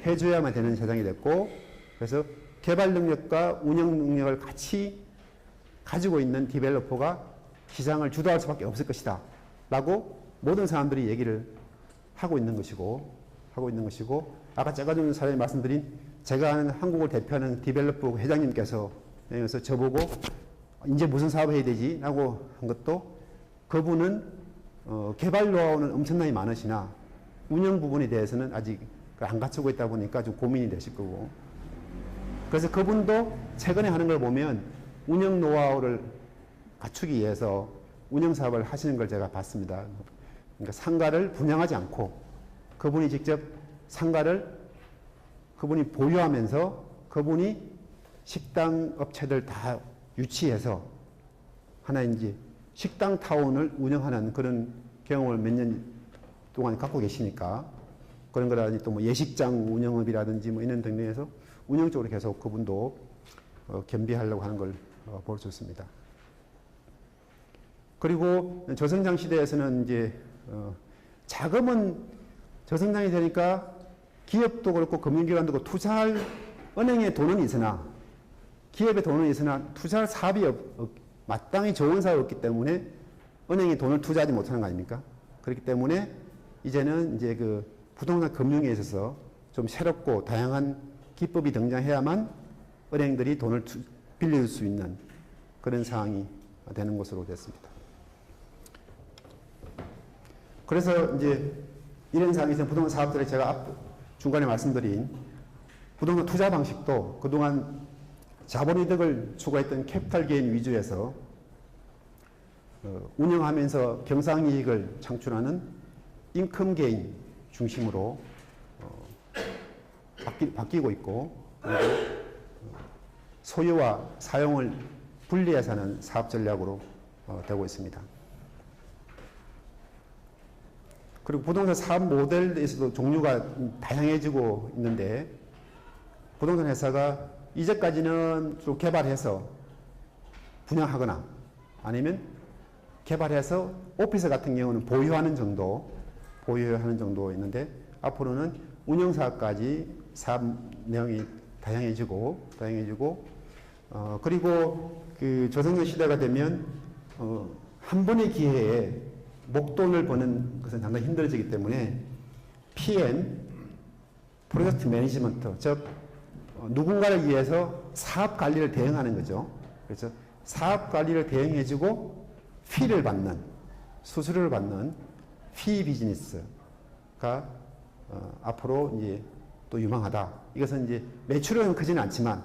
해줘야만 되는 세상이 됐고, 그래서 개발 능력과 운영 능력을 같이 가지고 있는 디벨로퍼가 시장을 주도할 수밖에 없을 것이다 라고 모든 사람들이 얘기를 하고 있는 것이고, 아까 제가 좀 사람이 말씀드린, 제가 아는 한국을 대표하는 디벨로퍼 회장님께서 그래서 저보고 이제 무슨 사업을 해야 되지? 라고 한 것도, 그분은 개발 노하우는 엄청나게 많으시나 운영 부분에 대해서는 아직 안 갖추고 있다 보니까 좀 고민이 되실 거고, 그래서 그분도 최근에 하는 걸 보면 운영 노하우를 갖추기 위해서 운영 사업을 하시는 걸 제가 봤습니다. 그러니까 상가를 분양하지 않고 그분이 직접 상가를 그분이 보유하면서 그분이 식당 업체들 다 유치해서 하나 이제 식당 타운을 운영하는 그런 경험을 몇 년 동안 갖고 계시니까, 그런 거라든지 또 뭐 예식장 운영업이라든지 뭐 이런 등등해서 운영 쪽으로 계속 그분도 겸비하려고 하는 걸 볼 수 있습니다. 그리고 저성장 시대에서는 이제 자금은 저성장이 되니까 기업도 그렇고 금융기관도 그렇고 투자할 은행에 돈은 있으나, 기업에 돈은 있으나 투자할 사업이 마땅히 좋은 사업이 없기 때문에 은행에 돈을 투자하지 못하는 거 아닙니까? 그렇기 때문에 이제는 이제 그 부동산 금융에 있어서 좀 새롭고 다양한 기법이 등장해야만 은행들이 돈을 빌려줄 수 있는 그런 상황이 되는 것으로 됐습니다. 그래서 이제 이런 상황에서 부동산 사업들에 제가 중간에 말씀드린 부동산 투자 방식도 그동안 자본이득을 추구했던 캐피탈 게인 위주에서 운영하면서 경상이익을 창출하는 인컴 게인 중심으로 바뀌고 있고, 그리고 소유와 사용을 분리해서 하는 사업 전략으로 되고 있습니다. 그리고 부동산 사업 모델에서도 종류가 다양해지고 있는데, 부동산 회사가 이제까지는 좀 개발해서 분양하거나 아니면 개발해서 오피스 같은 경우는 보유하는 정도 있는데, 앞으로는 운영사업까지 사업 내용이 다양해지고 그리고 그 저성장 시대가 되면 한 번의 기회에 목돈을 버는 것은 상당히 힘들어지기 때문에 PM, 프로젝트 매니지먼트, 즉 누군가를 위해서 사업 관리를 대행하는 거죠. 그래서 사업 관리를 대행해주고 피를 받는, 수수료를 받는 피 비즈니스가 앞으로 이제 또 유망하다. 이것은 이제 매출액은 크지는 않지만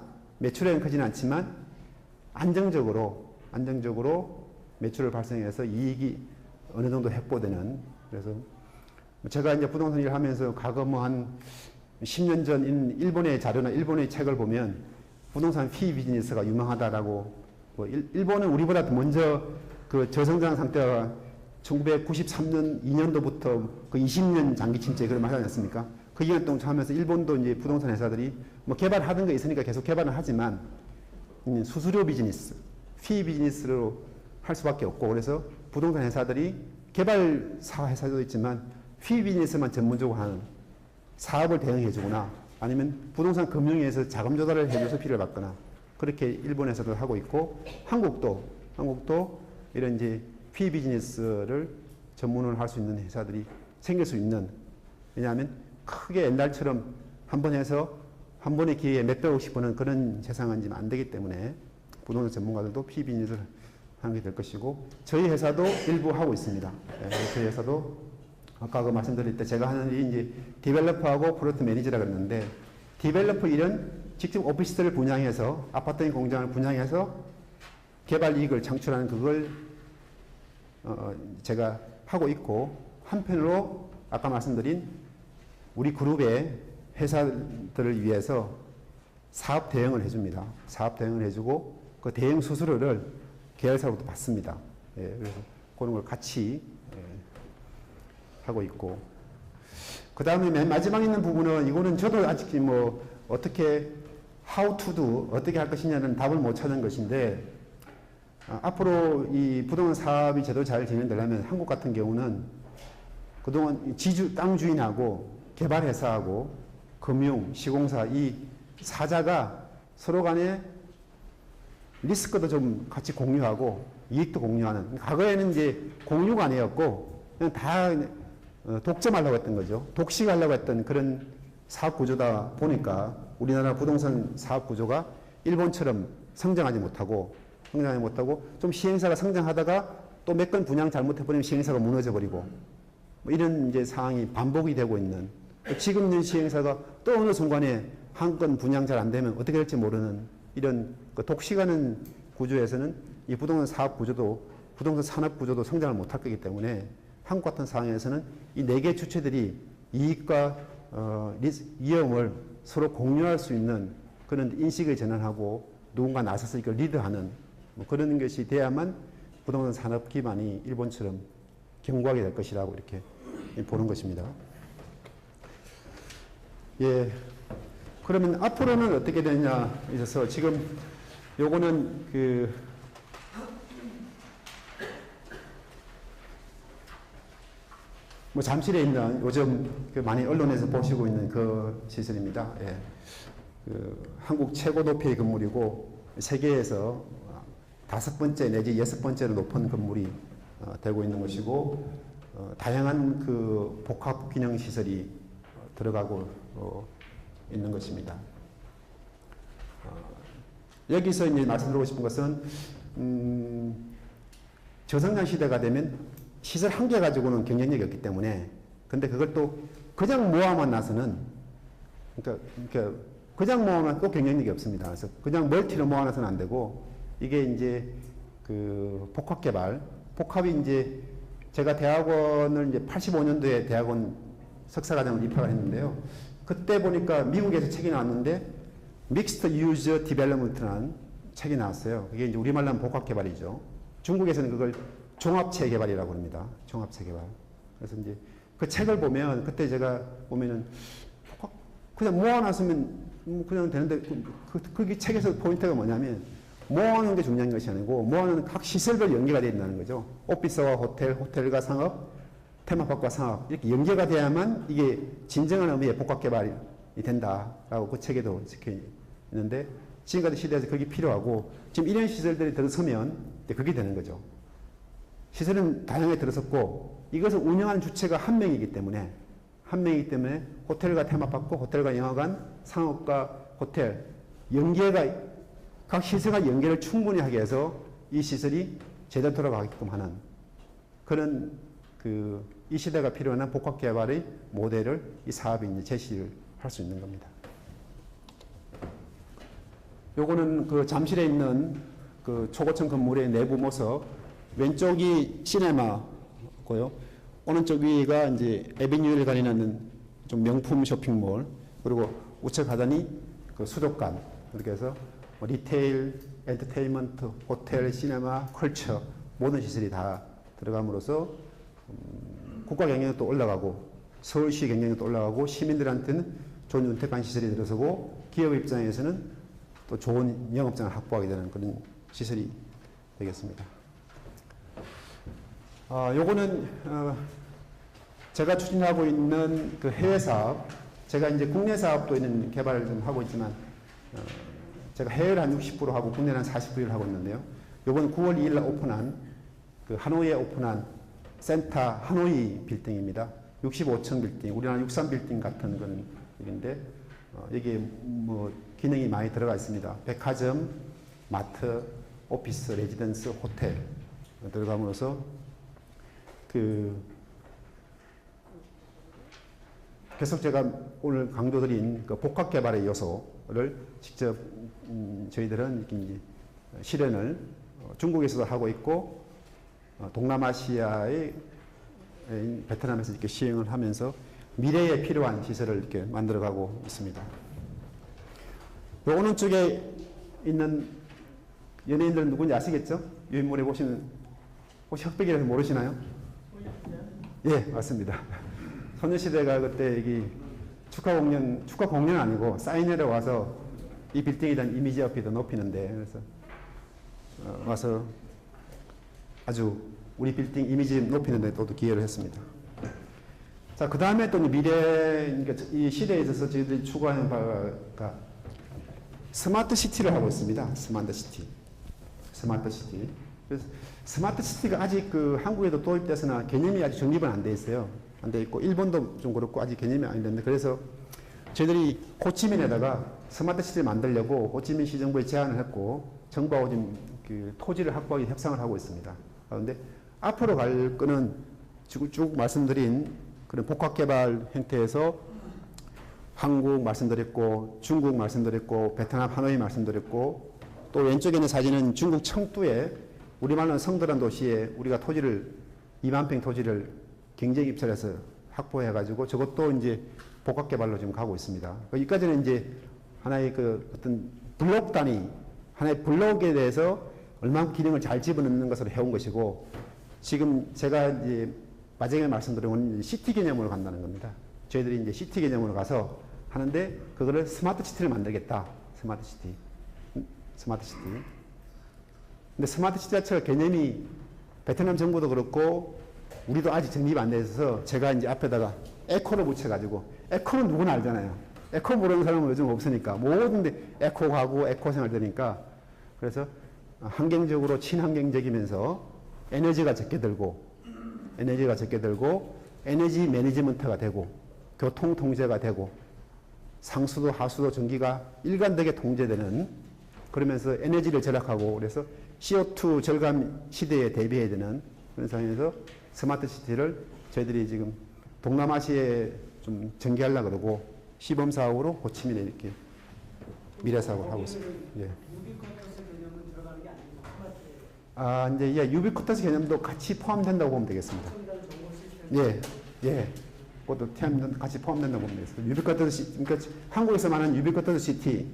안정적으로 매출을 발생해서 이익이 어느 정도 확보되는, 그래서 제가 이제 부동산 일을 하면서 과거 뭐 한 10년 전 일본의 자료나 일본의 책을 보면 부동산 피 비즈니스가 유망하다라고, 일본은 우리보다 먼저 그 저성장 상태가 1993년 2년도부터 그 20년 장기 침체 그런 말 하지 않습니까? 그 기간 동안 하면서 일본도 이제 부동산 회사들이 뭐 개발하던 거 있으니까 계속 개발을 하지만 수수료 비즈니스, 피 비즈니스로 할 수밖에 없고, 그래서 부동산 회사들이 개발사 회사도 있지만 fee 비즈니스만 전문적으로 하는 사업을 대응해 주거나 아니면 부동산 금융위에서 자금 조달을 해줘서 필요를 받거나 그렇게 일본에서도 하고 있고 한국도 이런 이제 fee 비즈니스를 전문을 할 수 있는 회사들이 생길 수 있는 왜냐하면 크게 옛날처럼 한 번 해서 한 번의 기회에 몇백억씩 버는 그런 세상은 지금 안 되기 때문에 부동산 전문가들도 fee 비즈니스를 하는 게 될 것이고 저희 회사도 일부 하고 있습니다. 네, 저희 회사도 아까 그 말씀드릴 때 제가 하는 일이 이제 디벨로퍼하고 프로젝트 매니저라 그랬는데 디벨로퍼 일은 직접 오피스텔을 분양해서 아파트 공장을 분양해서 개발 이익을 창출하는 그걸 제가 하고 있고 한편으로 아까 말씀드린 우리 그룹의 회사들을 위해서 사업 대행을 해줍니다. 사업 대행을 해주고 그 대행 수수료를 계열사로부터 받습니다. 예, 그래서 그런 걸 같이 하고 있고 그 다음에 맨 마지막에 있는 부분은 이거는 저도 아직 뭐 어떻게 how to do 어떻게 할 것이냐는 답을 못 찾은 것인데 앞으로 이 부동산 사업이 제대로 잘 진행되려면 한국 같은 경우는 그동안 땅 주인하고 개발회사하고 금융, 시공사 이 사자가 서로 간에 리스크도 좀 같이 공유하고 이익도 공유하는 과거에는 이제 공유가 아니었고 그냥 다 독점하려고 했던 거죠. 독식하려고 했던 그런 사업 구조다 보니까 우리나라 부동산 사업 구조가 일본처럼 성장하지 못하고 좀 시행사가 성장하다가 또 몇 건 분양 잘못해버리면 시행사가 무너져 버리고 뭐 이런 이제 상황이 반복이 되고 있는 지금 있는 시행사가 또 어느 순간에 한 건 분양 잘 안 되면 어떻게 될지 모르는 이런 그 독식하는 구조에서는 이 부동산 사업 구조도 부동산 산업 구조도 성장을 못할 거기 때문에 한국 같은 상황에서는 이 네 개 주체들이 이익과 위험을 서로 공유할 수 있는 그런 인식을 전환하고 누군가 나서서 이걸 리드하는 뭐 그런 것이 돼야만 부동산 산업 기반이 일본처럼 견고하게 될 것이라고 이렇게 보는 것입니다. 예. 그러면 앞으로는 어떻게 되느냐 있어서 지금 요거는 뭐 잠실에 있는 요즘 많이 언론에서 보시고 있는 그 시설입니다. 예. 한국 최고 높이의 건물이고 세계에서 5번째 내지 6번째로 높은 건물이 되고 있는 것이고 다양한 그 복합 기능 시설이 들어가고 있는 것입니다. 여기서 이제 말씀드리고 싶은 것은 저성장 시대가 되면 시설 한 개 가지고는 경쟁력이 없기 때문에 근데 그걸 또 그냥 모아만 나서는 그러니까 그냥 모아만 또 경쟁력이 없습니다. 그래서 그냥 멀티로 모아놔서는 안 되고 이게 이제 그 복합 개발 복합이 이제 제가 대학원을 이제 85년도에 대학원 석사과정을 입학을 했는데요. 그때 보니까 미국에서 책이 나왔는데 믹스드 유저 디벨롭먼트라는 책이 나왔어요. 그게 이제 우리말로 하면 복합 개발이죠. 중국에서는 그걸 종합체 개발이라고 합니다. 종합체 개발. 그래서 이제 그 책을 보면 그때 제가 보면은 그냥 모아놨으면 그냥 되는데 그 책에서 포인트가 뭐냐면 모아놓는 게 중요한 것이 아니고 모아놓는 각 시설별 연계가 되어 있다는 거죠. 오피스와 호텔, 호텔과 상업, 테마파크와 상업 이렇게 연계가 돼야만 이게 진정한 의미의 복합 개발이 된다라고 그 책에도 적혀 있는데 지금까지 시대에서 그게 필요하고 지금 이런 시설들이 들어서면 그게 되는 거죠. 시설은 다양하게 들어섰고 이것을 운영하는 주체가 한 명이기 때문에 호텔과 테마파크, 호텔과 영화관, 상업과 호텔 연계가 각 시설과 연계를 충분히 하게 해서 이 시설이 제대로 돌아가게끔 하는 그런 이 시대가 필요한 복합 개발의 모델을 이 사업이 이제 제시를 할 수 있는 겁니다. 요거는 그 잠실에 있는 그 초고층 건물의 내부 모습, 왼쪽이 시네마고요. 오른쪽 위가 이제 에비뉴를 가리는 좀 명품 쇼핑몰, 그리고 우측 하단이 그 수족관, 이렇게 해서 리테일, 엔터테인먼트, 호텔, 시네마, 컬처 모든 시설이 다 들어감으로써 국가 경쟁력도 올라가고 서울시 경쟁력도 올라가고 시민들한테는 좋은 윤택한 시설이 들어서고 기업 입장에서는 또 좋은 영업장을 확보하게 되는 그런 시설이 되겠습니다. 요거는 제가 추진하고 있는 그 해외 사업, 제가 이제 국내 사업도 있는 개발을 좀 하고 있지만, 제가 해외를 한 60% 하고 국내는 한 40%를 하고 있는데요. 이번 9월 2일 날 오픈한, 그 하노이에 오픈한 센터 하노이 빌딩입니다. 65층 빌딩, 우리나라 63빌딩 같은 그런 일인데, 여기에 뭐 기능이 많이 들어가 있습니다. 백화점, 마트, 오피스, 레지던스, 호텔 들어감으로써 계속 제가 오늘 강조드린 그 복합 개발의 요소를 직접 저희들은 이렇게 이제 실현을 중국에서도 하고 있고 동남아시아의 베트남에서 이렇게 시행을 하면서 미래에 필요한 시설을 이렇게 만들어가고 있습니다. 요 오른쪽에 있는 연예인들은 누군지 아시겠죠? 이 인물에 보시면 혹시 흑백이라서 모르시나요? 예, 맞습니다. 소녀시대가 그때 여기 축하 공연 아니고 사인회를 와서 이 빌딩에 대한 이미지 어필도 높이는데, 그래서 와서 아주 우리 빌딩 이미지 높이는데 또 기여를 했습니다. 자, 그 다음에 또 미래, 그러니까 이 시대에 있어서 저희들이 추구하는 바가 스마트 시티를 하고 있습니다. 스마트 시티. 그래서 스마트 시티가 아직 그 한국에도 도입돼서나 개념이 아직 정립은 안 돼 있어요. 안 돼 있고, 일본도 좀 그렇고 아직 개념이 안 됐는데, 그래서 저희들이 호치민에다가 스마트 시티를 만들려고 호치민 시정부에 제안을 했고, 정부하고 지금 그 토지를 확보하기 협상을 하고 있습니다. 그런데 앞으로 갈 거는 쭉 말씀드린 그런 복합개발 형태에서 한국 말씀드렸고, 중국 말씀드렸고, 베트남 하노이 말씀드렸고, 또 왼쪽에 있는 사진은 중국 청두에 우리말로는 성드란 도시에 우리가 토지를 2만 평 토지를 경쟁 입찰해서 확보해가지고 저것도 이제 복합개발로 지금 가고 있습니다. 여기까지는 이제 하나의 그 어떤 블록 단위, 하나의 블록에 대해서 얼마나 기능을 잘 집어넣는 것으로 해온 것이고, 지금 제가 이제 마지막에 말씀드린 건 시티 개념으로 간다는 겁니다. 저희들이 이제 시티 개념으로 가서 하는데, 그거를 스마트 시티를 만들겠다. 스마트 시티. 근데 스마트 시티 자체가 개념이 베트남 정부도 그렇고 우리도 아직 정립 안 돼 있어서 제가 이제 앞에다가 에코를 붙여가지고, 에코는 누구나 알잖아요. 에코 모르는 사람은 요즘 없으니까 모든데 에코 가구, 에코 생활 되니까, 그래서 환경적으로 친환경적이면서 에너지가 적게 들고 에너지 매니지먼트가 되고 교통 통제가 되고 상수도 하수도 전기가 일관되게 통제되는, 그러면서 에너지를 절약하고, 그래서 CO2 절감 시대에 대비해야 되는 그런 상황에서 스마트 시티를 저희들이 지금 동남아시아에 좀 전개하려고 그러고, 시범 사업으로 호치민에 이렇게 미래 사업을 하고 있습니다. 예. 유비쿼터스 개념은 들어가는 게 아니고 스마트. 아, 이제 예, 유비쿼터스 개념도 같이 포함된다고 보면 되겠습니다. 예. 그것도 같이 포함된다고 보면 되겠습니다. 유비쿼터스, 그러니까 한국에서 말하는 유비쿼터스 시티,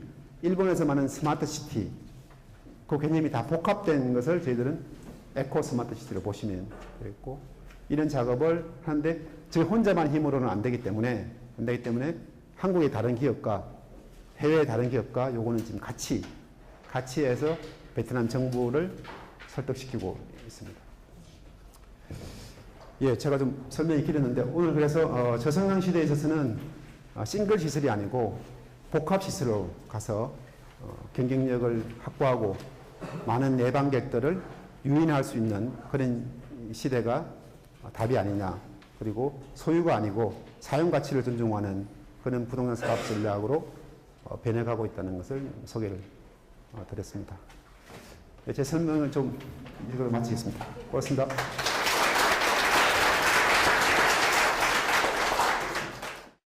일본에서 말하는 스마트 시티, 그 개념이 다 복합된 것을 저희들은 에코 스마트 시티로 보시면 되겠고, 이런 작업을 하는데 저희 혼자만 힘으로는 안 되기 때문에 한국의 다른 기업과 해외의 다른 기업과 요거는 지금 같이 해서 베트남 정부를 설득시키고 있습니다. 예, 제가 좀 설명이 길었는데 오늘 그래서 저성장 시대에 있어서는 싱글 시설이 아니고 복합 시설로 가서 경쟁력을 확보하고 많은 내방객들을 유인할 수 있는 그런 시대가 답이 아니냐. 그리고 소유가 아니고 사용 가치를 존중하는 그런 부동산 사업 전략으로 변해가고 있다는 것을 소개를 드렸습니다. 제 설명을 좀 이걸로 마치겠습니다. 고맙습니다.